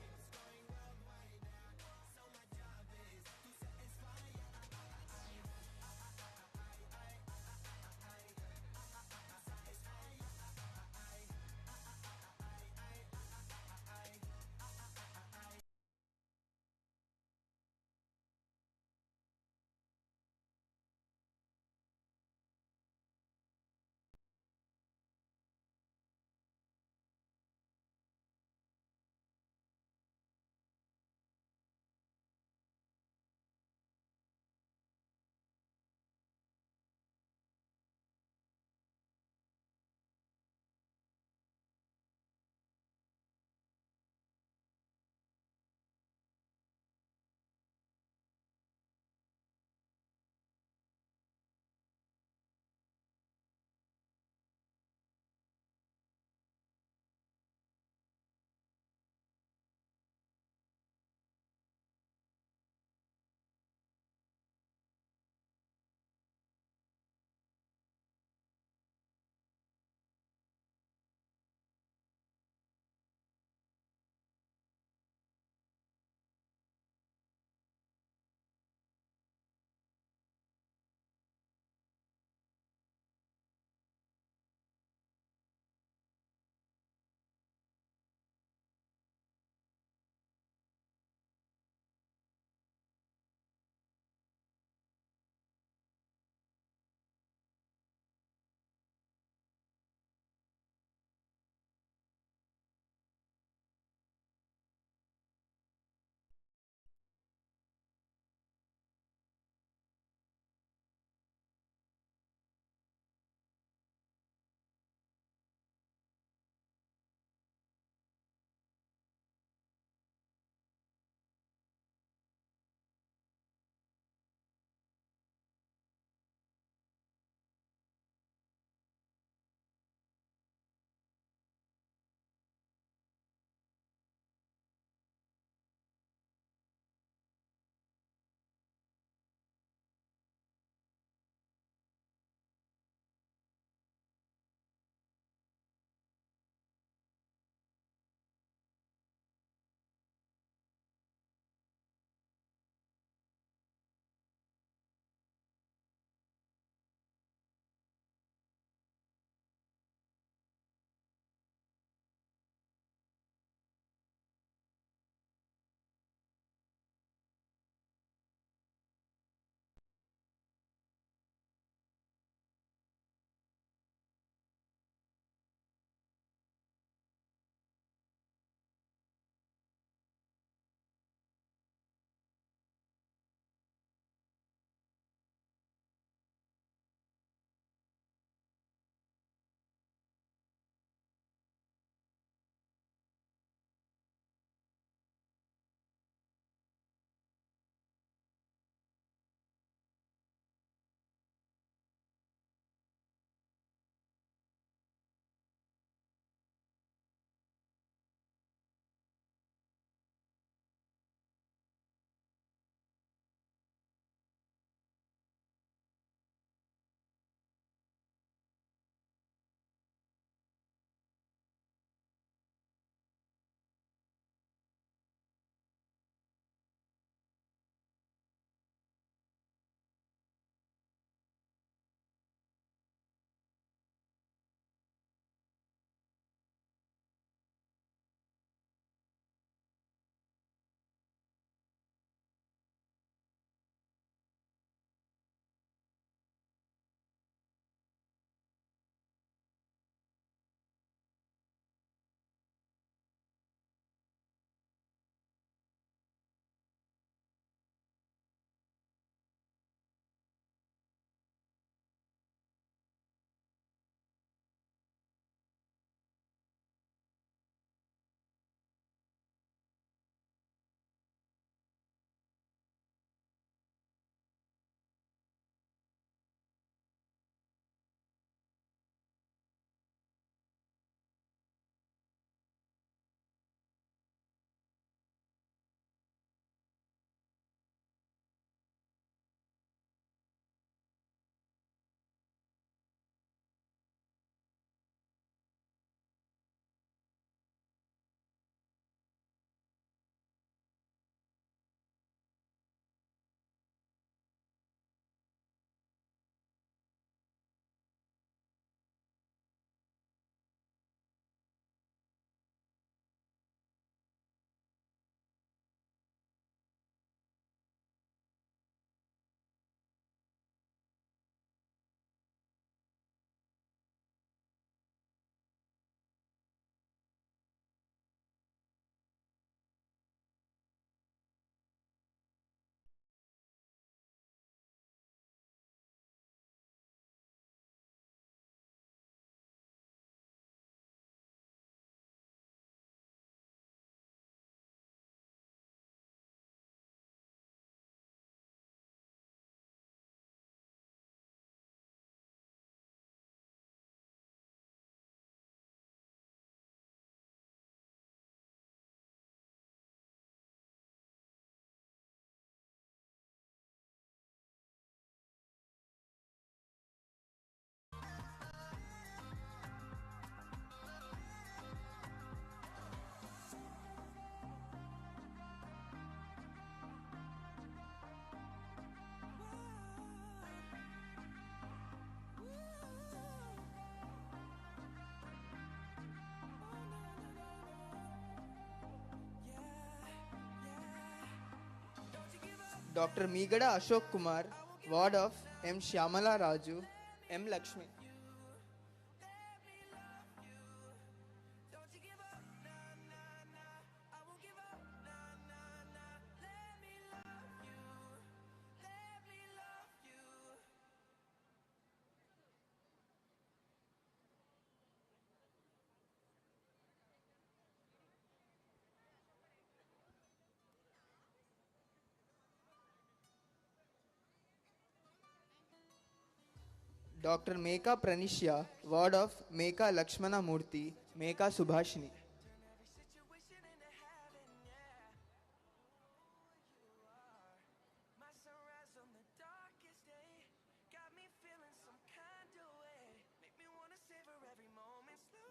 Dr. Migada Ashok Kumar, ward of M. Shyamala Raju, M. Lakshmi. Dr. Meka Pranishya, ward of Meka Lakshmana Murthy, Meka Subhashini.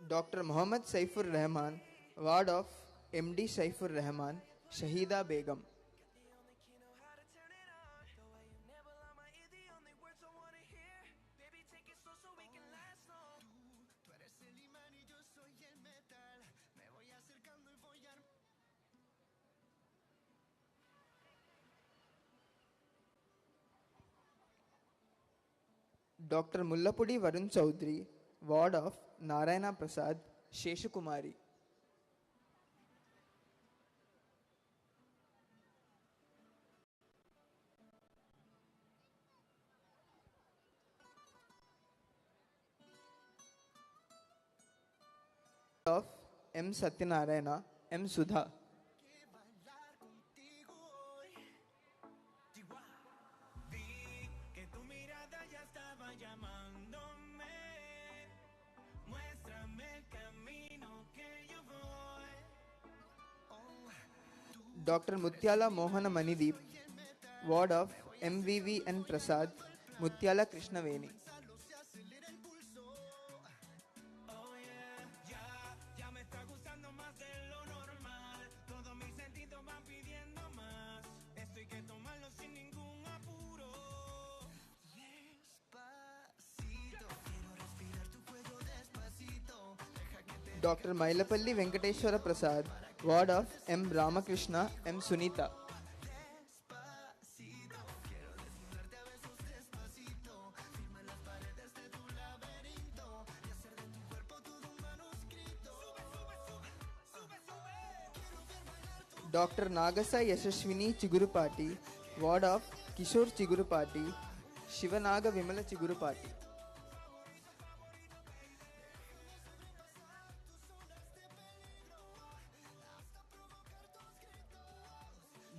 Dr. Muhammad Saifur Rahman, ward of MD Saifur Rahman, Shahida Begum. Dr. Mullapudi Varun Chaudhary, ward of Narayana Prasad, Sheshukumari. Of M. Satyanarayana, M. Sudha. Dr. Mutyala Mohana Manideep, ward of MVVN Prasad, Mutyala Krishnaveni. Dr. Mailapalli Venkateshwara Prasad, ward of M. Ramakrishna, M. Sunita. Dr. Nagasa Yashashwini Chigurupati, ward of Kishore Chigurupati, Shivanaga Vimala Chigurupati.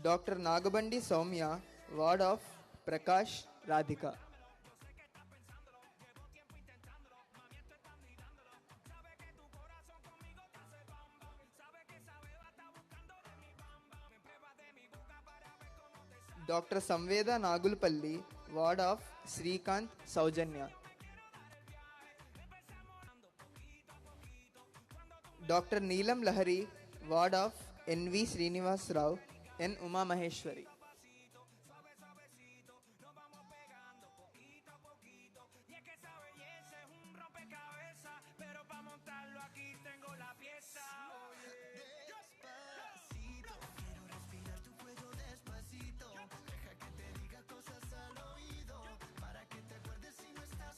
Dr. Nagabandi Soumya, ward of Prakash Radhika. Dr. Samveda Nagulpalli, ward of Srikant Saujanya. Dr. Neelam Lahari, ward of NV Srinivas Rao, N. Uma Maheshwari.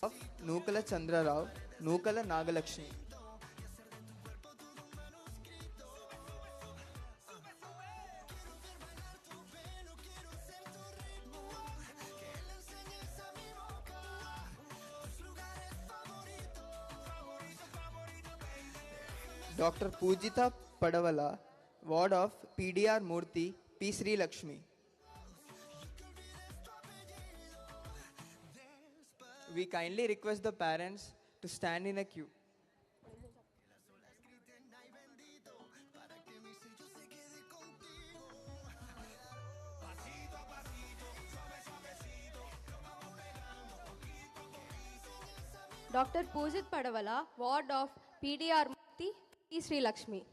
Of Nukala Chandra Rao, Nukala Nagalakshmi. Dr. Pujita Padavala, ward of PDR Murthy, P. Sri Lakshmi. We kindly request the parents to stand in a queue. Dr. Pujit Padavala, ward of PDR Murthy, P. Sri Lakshmi.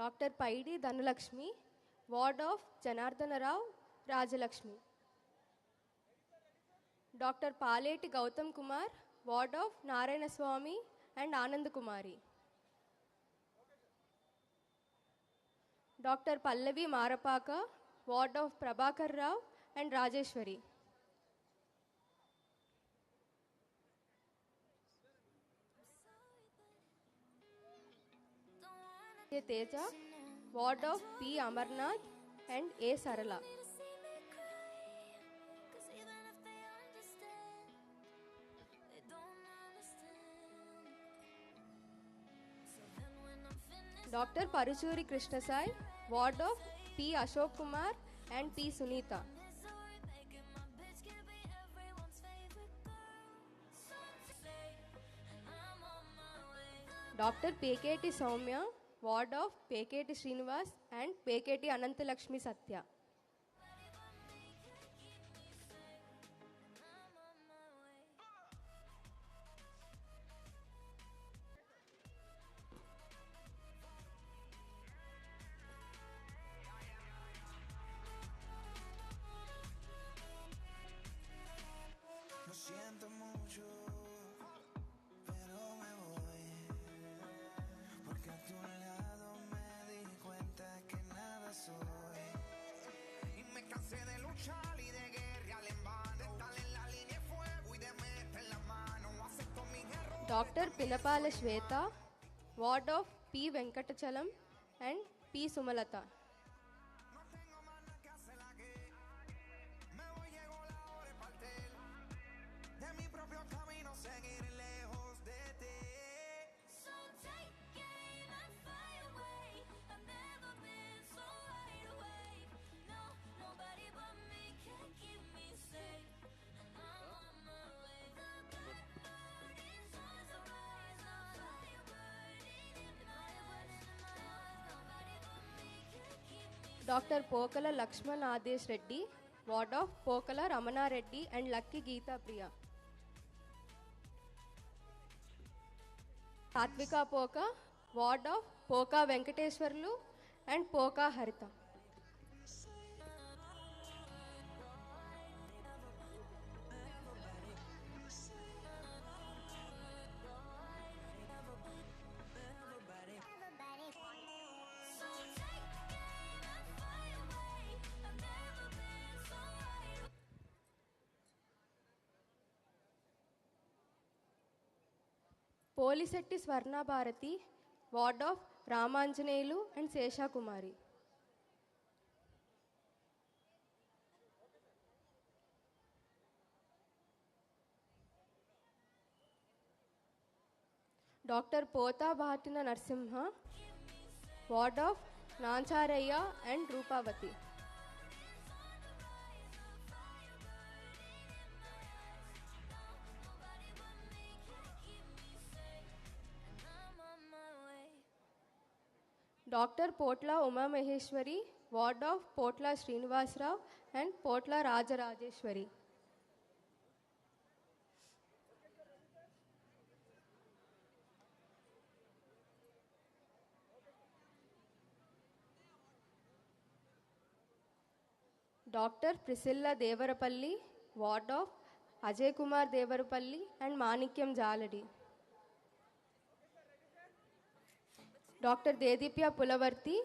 Dr. Paidi Dhanulakshmi, ward of Janardana Rao Rajalakshmi. Dr. Paleti Gautam Kumar, ward of Narayana Swami and Anand Kumari. Dr. Pallavi Marapaka, ward of Prabhakar Rao and Rajeshwari. Teja, ward of P. Amarnath and A. Sarala. Dr. Paruchuri Krishnasai, ward of P. Ashok Kumar and P. Sunita. Dr. PKT Soumya, ward of PKT Srinivas and PKT Anantalakshmi Satya. Lo siento mucho, pero me voy, porque a tu lado me di cuenta que nada soy, y me cansé de luchar y de guerrear en vano, de estar en la línea de fuego y de meter la mano, acepto mis errores. Dr. Pinapala Shweta, ward of P. Venkatachalam and P. Sumalata. Dr. Pokala Lakshman Adesh Reddy, ward of Pokala Ramana Reddy and Lucky Geeta Priya. Satvika Poka, ward of Poka Venkateswarlu and Poka Harita. Polisetti Swarna Bharati, ward of Ramanjanelu and Sesha Kumari. Dr. Pota Bhatina Narsimha, ward of Nancharaya and Rupavati. Dr. Potla Uma Maheshwari, ward of Potla Srinivas Rao and Potla Raja Rajeshwari. Dr. Priscilla Devarapalli, ward of Ajay Kumar Devarapalli and Manikyam Jaladi. Dr. Dedipya Pulavarti,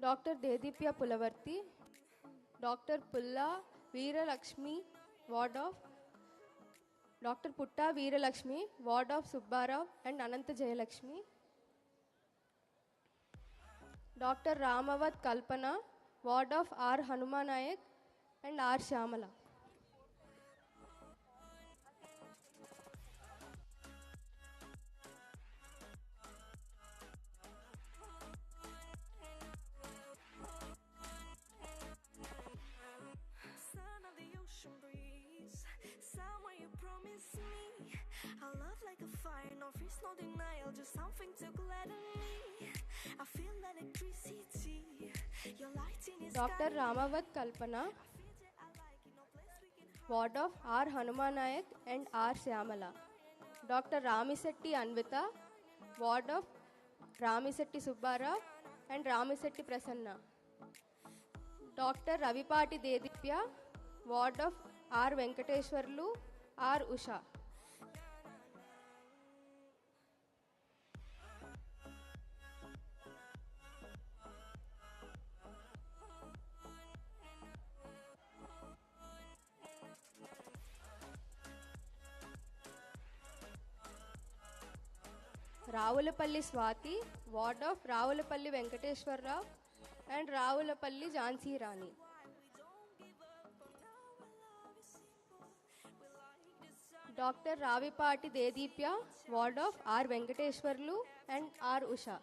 Dr. Dedipya Pulavarti, Dr. Pulla Veera Lakshmi, ward of Dr. Putta Veera Lakshmi, ward of Subbarao and Ananta Jayalakshmi. Dr. Ramavat Kalpana, ward of R. Hanumanayak and R. Shamala. Sound of the ocean breeze, somewhere you promised me I love like a fire, no freeze, no denial, just something to gladden me. I feel electricity, your lighting is Dr. Ramavat Kalpana, ward of R. Hanumanayak and R. Syamala. Dr. Ramisetti Anvita, ward of Ramisetti Subbarao and Ramisetti Prasanna. Dr. Ravipati Dedipya, ward of R. Venkateshwarlu, R. Usha. Ravulapalli Swati, ward of Ravulapalli Venkateshwar Rao and Ravulapalli Jhansi Rani. Dr. Ravipati Dedipya, ward of R. Venkateshwarlu and R. Usha.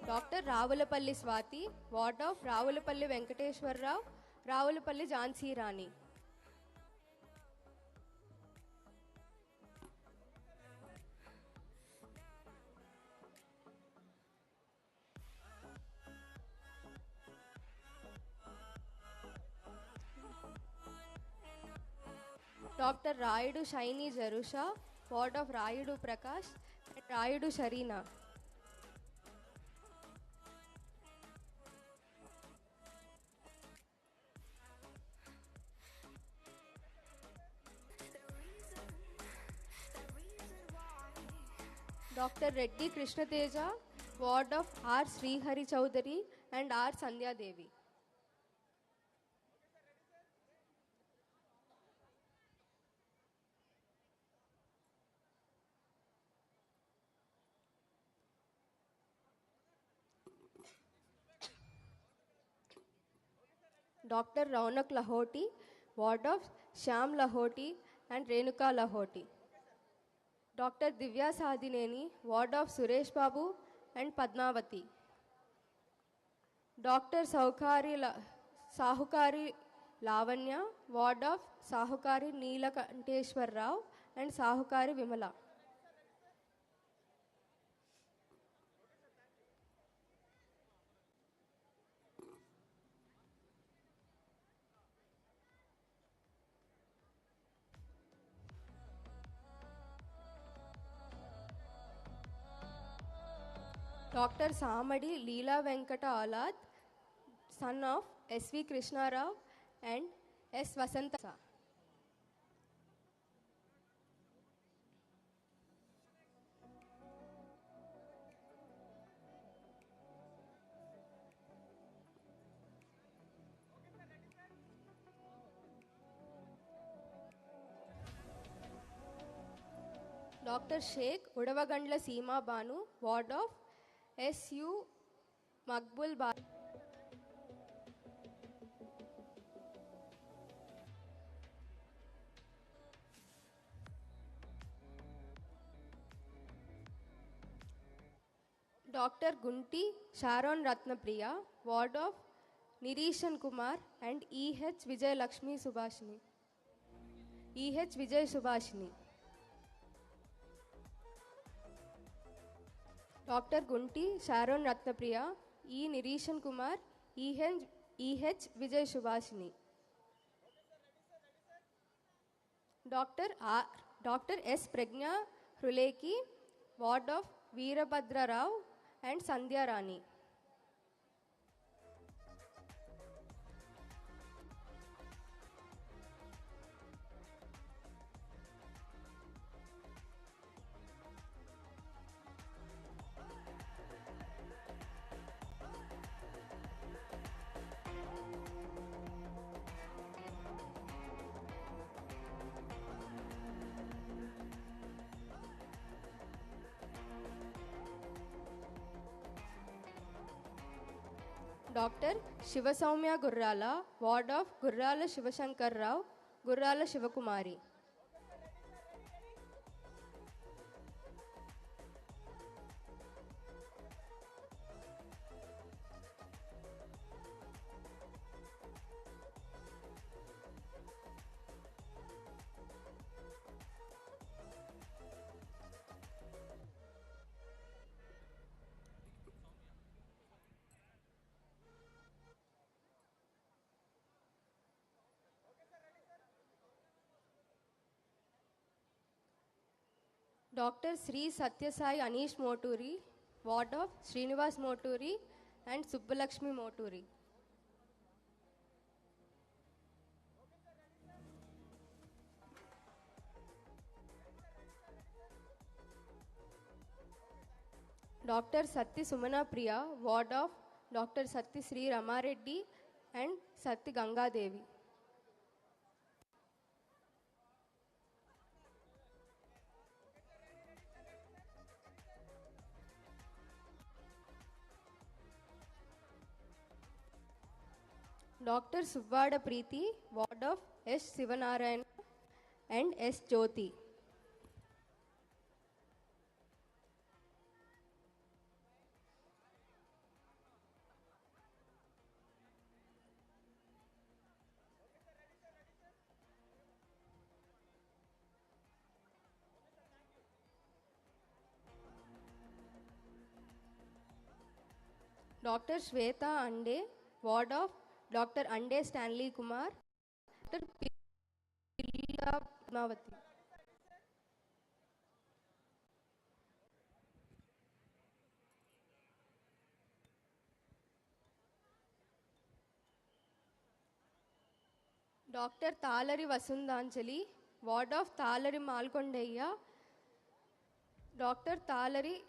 Dr. Ravulapalli Swati, ward of Ravulapalli Venkateshwar Rao, Ravulapalli Jhansi Rani. Dr. Rayudu Shaini Jarusha, ward of Rayudu Prakash and Rayudu Sharina. Dr. Reddy Krishnateja, ward of R. Srihari Chaudhary and R. Sandhya Devi. Dr. Raunak Lahoti, ward of Shyam Lahoti and Renuka Lahoti. Dr. Divya Sadineni, ward of Suresh Babu and Padmavati. Dr. Sahukari Lavanya, ward of Sahukari Neelakanteshwar Rao and Sahukari Vimala. Dr. Samadi Leela Venkata Alad, son of S.V. Krishna Rao and S. Vasanta. Dr. Sheikh Udavagandla Seema Banu, ward of S.U. Makbul Bar. Dr. Gunti Sharon Ratnapriya, ward of Nirishan Kumar and E.H. Vijay Lakshmi Subhashini. E.H. Vijay Subhashini. Dr. Gunti Sharon Ratnapriya, E. Nirishan Kumar, E.H. Vijay Subhashini. Dr. S. Pragna Hruleki, ward of Veerabhadra Rao and Sandhya Rani. Dr. Shivasoumya Gurrala, ward of Gurrala Shivashankar Rao, Gurrala Shivakumari. Dr. Sri Satyasai Anish Moturi, ward of Srinivas Moturi and Subbalakshmi Moturi. Dr. Satti Sumana Priya, ward of Dr. Satti Sri Ramareddy and Satti Ganga Devi. Dr. Subvada Preeti, ward of S. Sivanarayan and S. Jyoti. Dr. Shweta Ande, ward of Dr. Ande Stanley Kumar, Dr. Pilla Padmavati. Dr. Talari Vasundanjali, ward of Talari Malkondeyya, Dr. Talari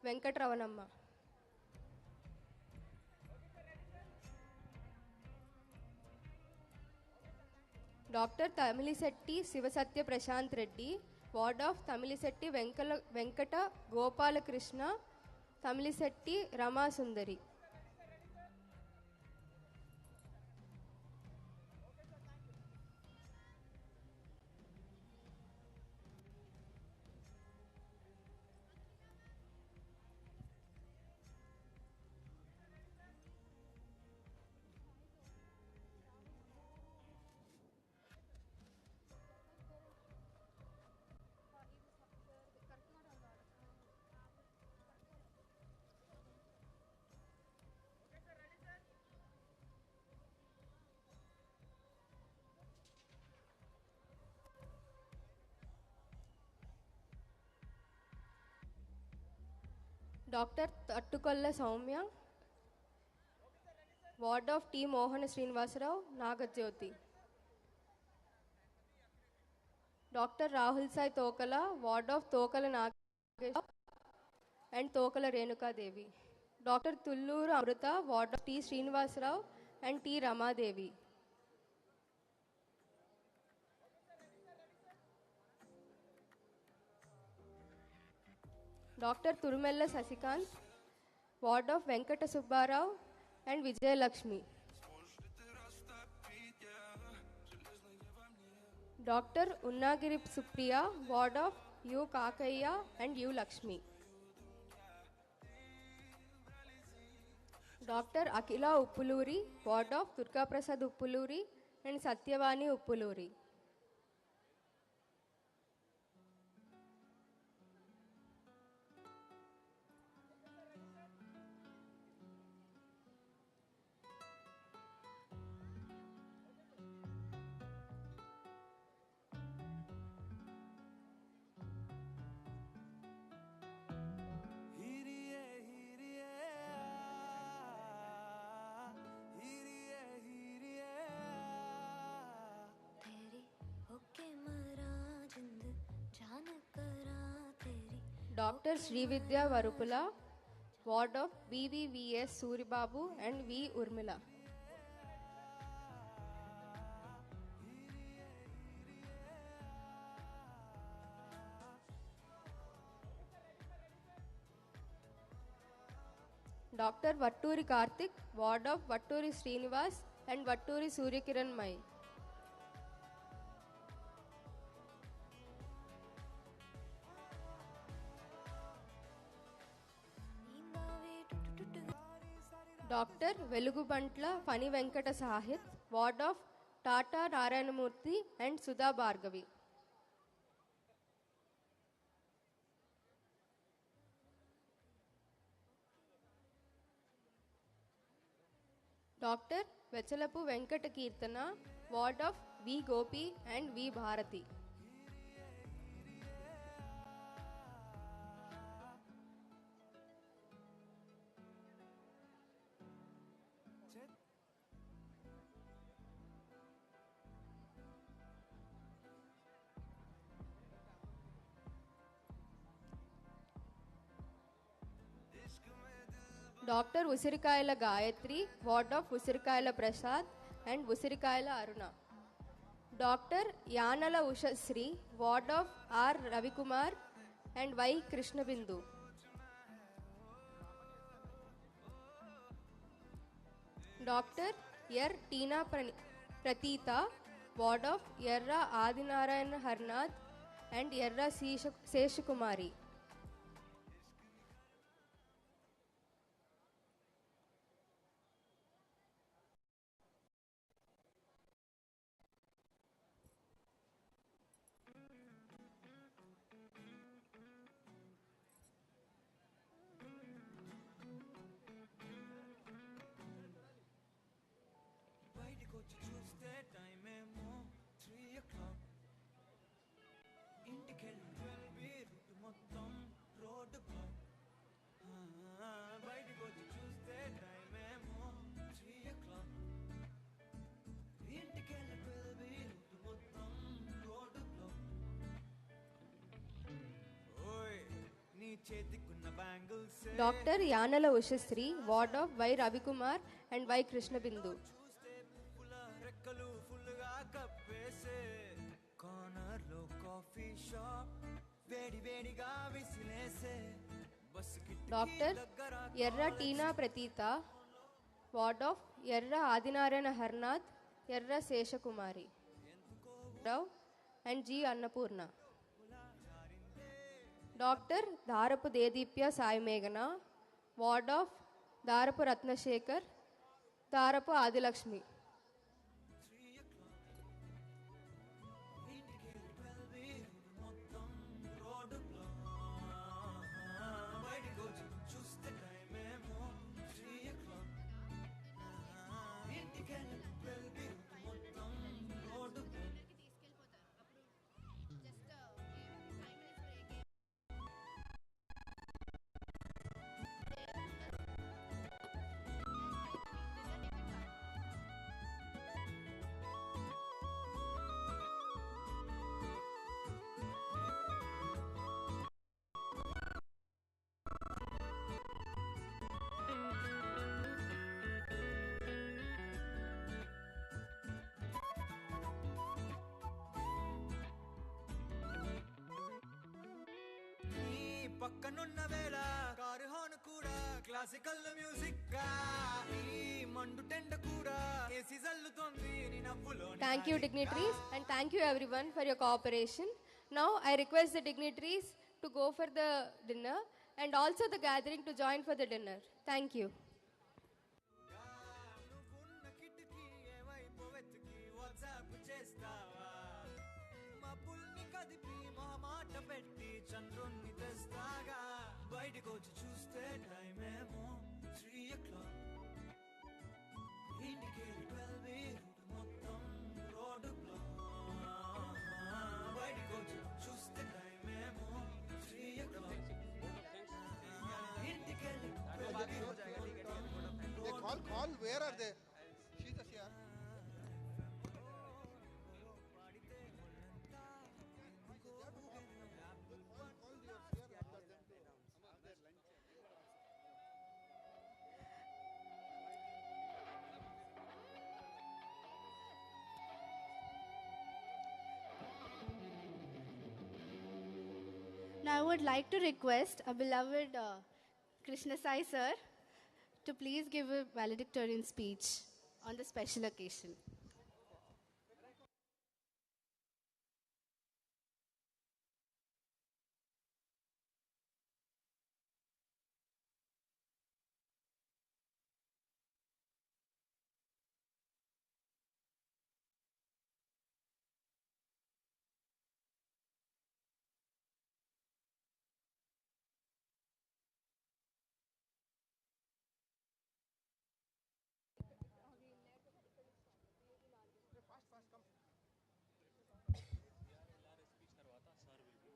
Venkatravanamma. Dr. Tamilisetti Sivasatya Prashant Reddy, ward of Tamilisetti Venkata Gopala Krishna, Tamilisetti Rama Sundari. Dr. Tattukolla Soumya, ward of T. Mohana Srinivasarao, Nagadjyoti. Dr. Rahul Sai Tokala, ward of Tokala Nagesh and Tokala Renuka Devi. Dr. Tulluru Amruta, ward of T. Srinivasarao and T. Rama Devi. Dr. Turumella Sasikant, ward of Venkata Subbarao and Vijay Lakshmi. Dr. Unnagiri Supriya, ward of U. Kakaiya and U. Lakshmi. Dr. Akila Uppuluri, ward of Durga Prasad Uppuluri and Satyavani Uppuluri. Dr. Srividya Varupula, ward of BVVS Suribabu and V. Urmila. Dr. Vatturi Karthik, ward of Vatturi Srinivas and Vatturi Suryakiran Mai. Dr. Velugubantla Fani Venkata Sahit, ward of Tata Narayanamurthy and Sudha Bhargavi. Dr. Vechalapu Venkata Kirtana, ward of V. Gopi and V. Bharati. Dr. Usirikaila Gayatri, ward of Usirikaila Prasad and Usirikaila Aruna. Dr. Yanala Ushasri, ward of R. Ravikumar and Y. Krishnabindu. Dr. R. Tina Pratita, ward of Yerra Adinarayan Harnath and Yerra Seshakumari. బయటికొచ్చి చూస్తే time ఏమో 3 o'clock. ఇంటికెళ్ళి 12 route మొత్తం road block. బయటికొచ్చి చూస్తే time ఏమో 3 o'clock. ఇంటికెళ్ళి 12 route మొత్తం రోడ్డు బ్లాక్. ఓయ్ నీ చేతికున్న bangles Dr. Yanala Ushasri, ward of Y. Ravikumar and Y. Krishnabindu. రెక్కలు ఫుల్గా కప్పేసే కార్నర్ లో కాఫీ షాప్ వేడి వేడిగా విసిలేసే bus Dr. Yerra Tina Pratita, ward of Yerra Adinarayana Harnath, Yerra Seshakumari. Rao and G. Annapurna. Dr. Dharapu Dedipya Sai Meghana, ward of Dharapu Ratnashekar, Dharapu Adilakshmi. పక్కనున్న వేళ car horn కూడా classical music గా ఈ మండు టెండ కూడా AC జల్లుతోంది నీ నవ్వులో. Thank you, dignitaries, and thank you everyone for your cooperation. Now I request the dignitaries to go for the dinner and also the gathering to join for the dinner. Thank you. నువ్వున్న కిటికీ ఏవైపు వెతికి WhatsApp చేస్తావా? మబ్బుల్ని కదిపి మొహమాట పెట్టి చంద్రుణ్ణి తెస్తాగా. బయటికొచ్చి చూస్తే time ఏమో 3 o'clock. ఇంటికెళ్ళి 12 రూట్ మొత్తం రోడ్డు బ్లాక్. బయటికొచ్చి చూస్తే టైం ఏమో 3 o'clock. ఇంటికెళ్ళి 12 రూట్ మొత్తం Call, where are they? She's just here. Now I would like to request our beloved Krishna Sai sir to please give a valedictorian speech on the special occasion.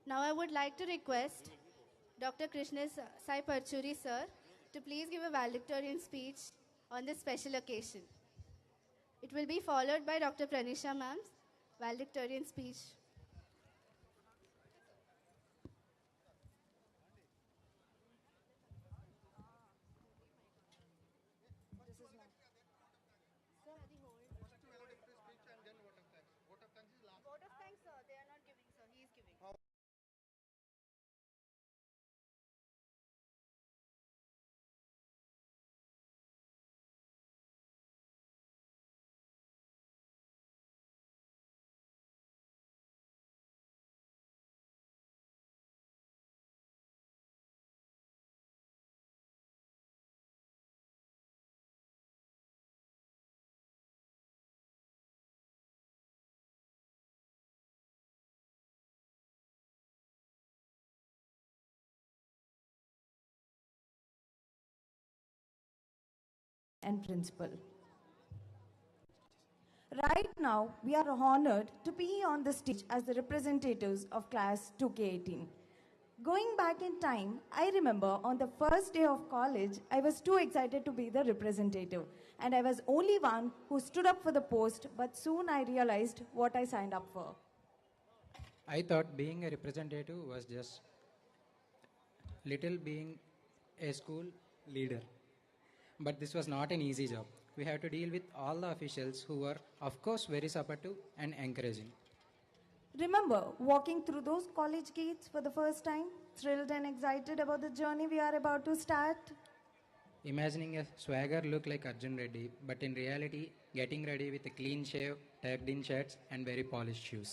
Now I would like to request Dr. Krishna Sai Parchuri sir to please give a valedictorian speech on this special occasion. It will be followed by Dr. Pranisha ma'am's valedictorian speech. and principal. Right now, we are honored to be on the stage as the representatives of class 2K18. Going back in time, I remember on the first day of college, I was too excited to be the representative. And I was only one who stood up for the post, but soon I realized what I signed up for. I thought being a representative was just little being a school leader. But this was not an easy job. We had to deal with all the officials who were, of course, very supportive and encouraging. Remember walking through those college gates for the first time, thrilled and excited about the journey we are about to start? Imagining a swagger look like Arjun Reddy, but in reality, getting ready with a clean shave, tucked-in shirts, and very polished shoes.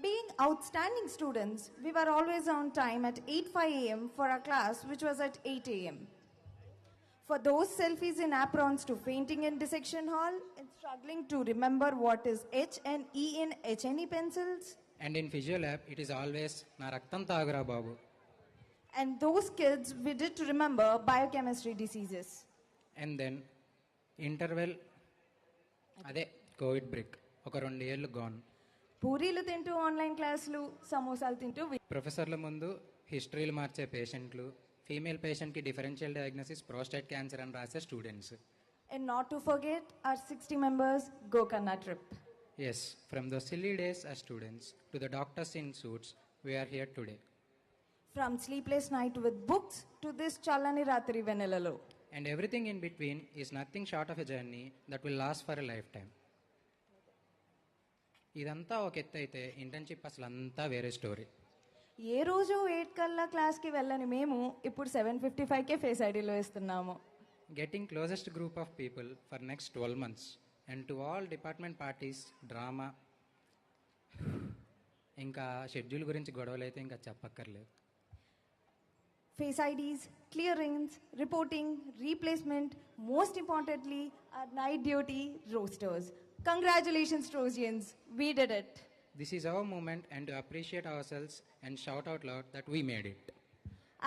Being outstanding students, we were always on time at 8:05 a.m. for our class, which was at 8 a.m. For those selfies in aprons to fainting in dissection hall and struggling to remember what is H and E in HNE pencils. And in physio lab, it is always na raktam tagura babu. And those kids, we did to remember biochemistry diseases. And then interval, ade COVID break, oka 2 years gone. పూరీలు తింటూ online క్లాసులు, సమోసాలు తింటూ ప్రొఫెసర్ల ముందు హిస్టరీలు మార్చే పేషెంట్లు, female పేషెంట్కి differential diagnosis prostate cancer అని రాసే students. And not to forget our 60 members Gokarna trip. Yes, from those silly days as students to the doctors in suits, we are here today. From sleepless night with books to this Chalani Ratri Venelalo. And everything in between is nothing short of a journey that will last for a lifetime. ఇదంతా ఒక ఎత్తు అయితే internship అసలు అంతా వేరే story. ఏ రోజు 8 కల్లా క్లాస్కి వెళ్ళని మేము ఇప్పుడు 7:55కే ఫేస్ ఐడీలో ఇస్తున్నాము. Getting closest group of people for next 12 months and to all department parties, drama, ఇంకా షెడ్యూల్ గురించి గొడవలు అయితే ఇంకా చెప్పక్కర్లేదు. Face IDs, clearance, reporting, replacement, most importantly, our night duty rosters. Congratulations, TROEZIANZ. We did it. This is our moment and to appreciate ourselves and shout out loud that we made it.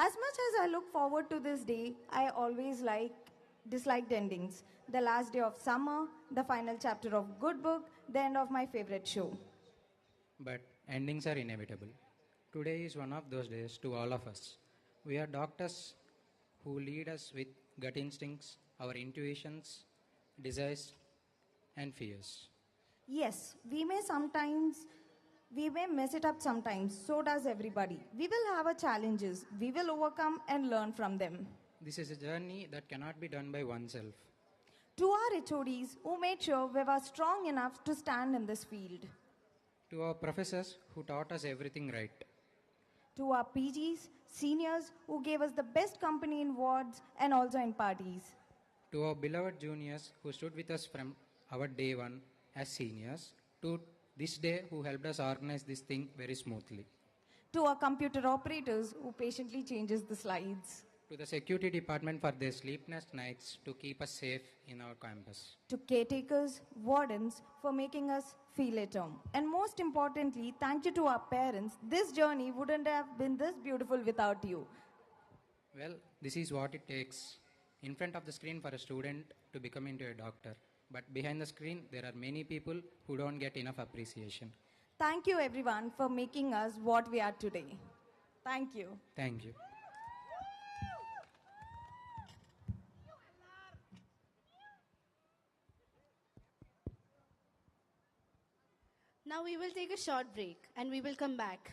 As much as I look forward to this day, I always disliked endings. The last day of summer, the final chapter of good book, the end of my favorite show. But endings are inevitable. Today is one of those days to all of us. We are doctors who lead us with gut instincts, our intuitions, desires, and fears. Yes, we may mess it up sometimes, so does everybody. We will have our challenges, we will overcome and learn from them. This is a journey that cannot be done by oneself. To our HODs who made sure we were strong enough to stand in this field. To our professors who taught us everything right. To our PGs, seniors who gave us the best company in wards and also in parties. To our beloved juniors who stood with us from our day one as seniors to this day who helped us organize this thing very smoothly. To our computer operators who patiently changes the slides. To the security department for their sleepless nights to keep us safe in our campus. To caretakers, wardens for making us feel at home. And most importantly, thank you to our parents. This journey wouldn't have been this beautiful without you. Well, this is what it takes in front of the screen for a student to become into a doctor. But behind the screen, there are many people who don't get enough appreciation. Thank you everyone for making us what we are today. Thank you. Thank you. Now we will take a short break and we will come back.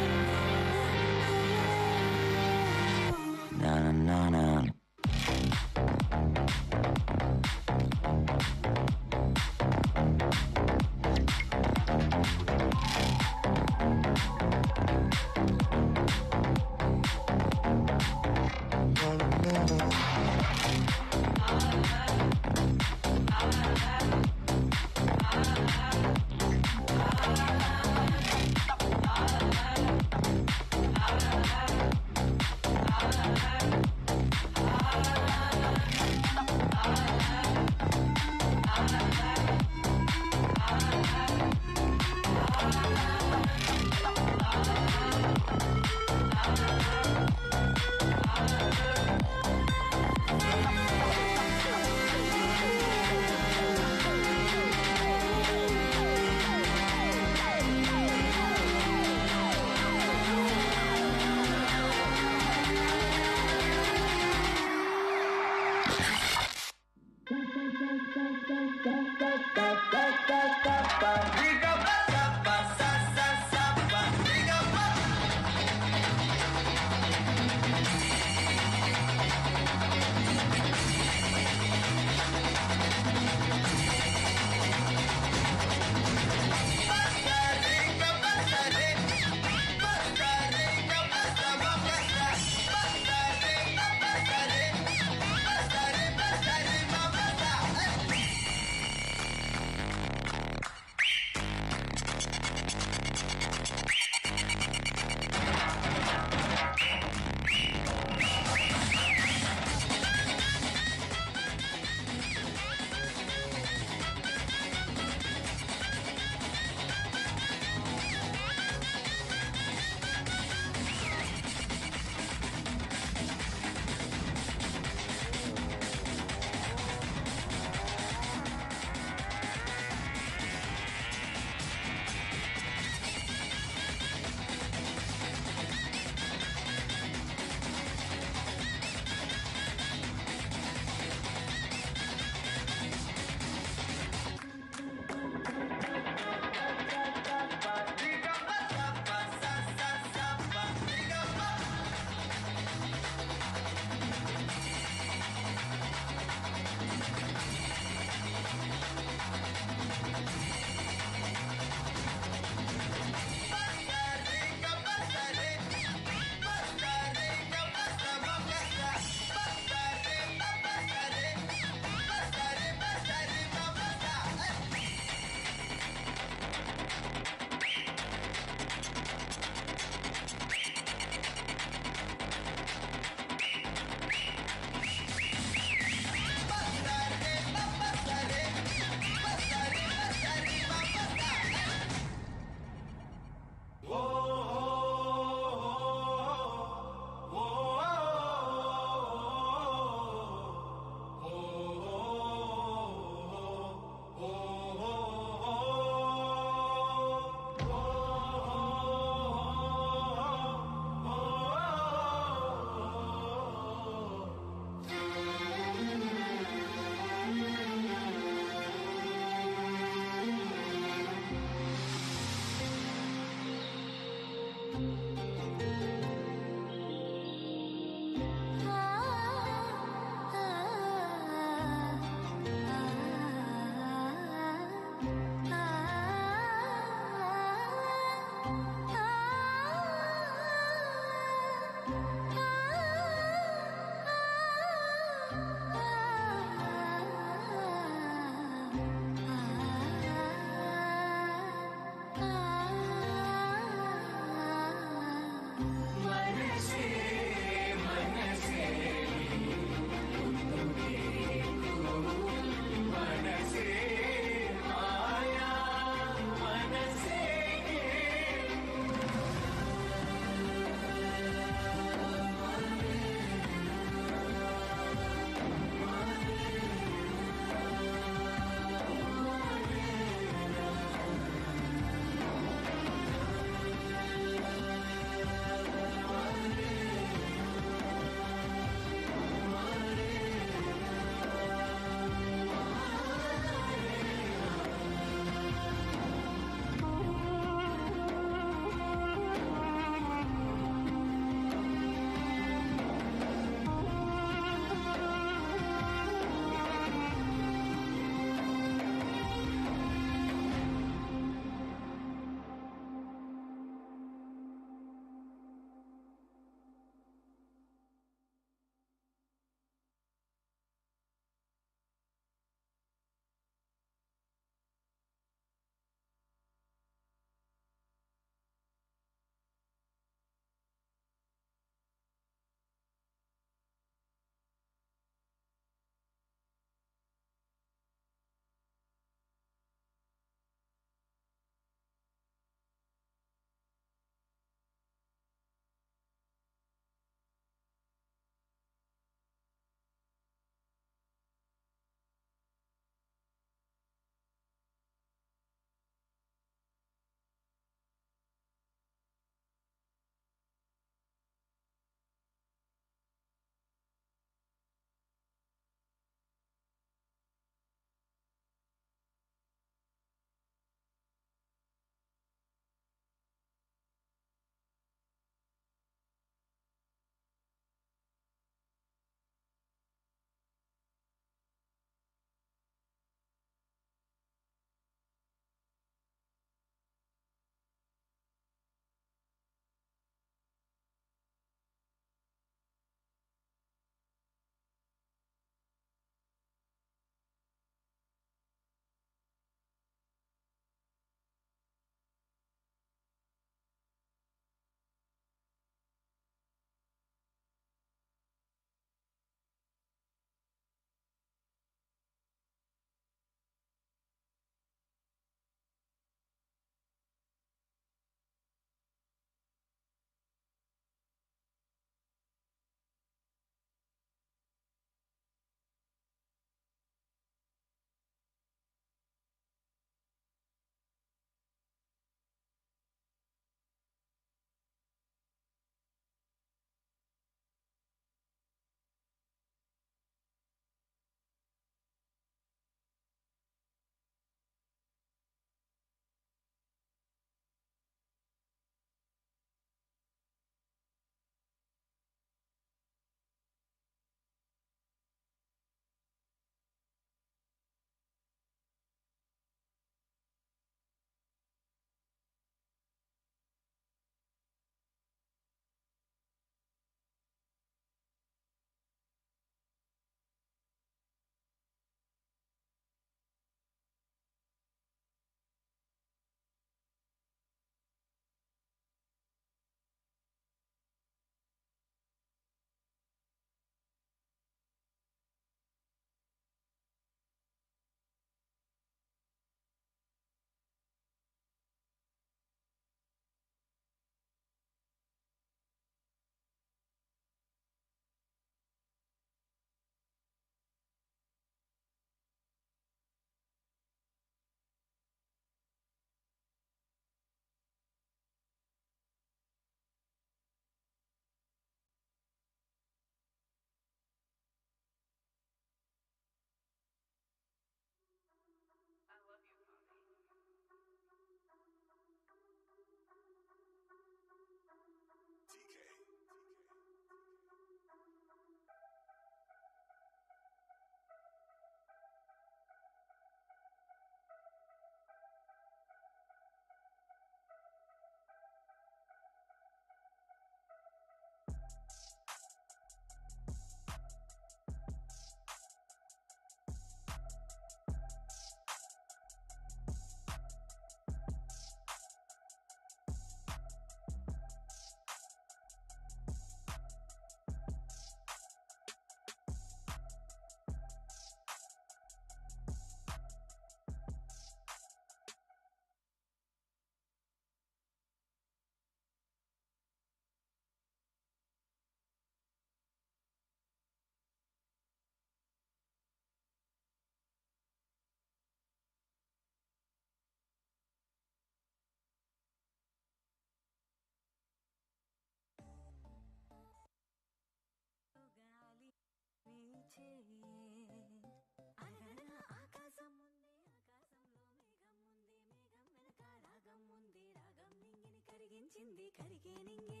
వచ్చే అలగడగా ఆకాశం ఉంది, ఆకాశంలో మేఘం ఉంది, మేఘం వెనక రాగం ఉంది, రాగం నింగిని కరిగించింది, కరిగే నింగే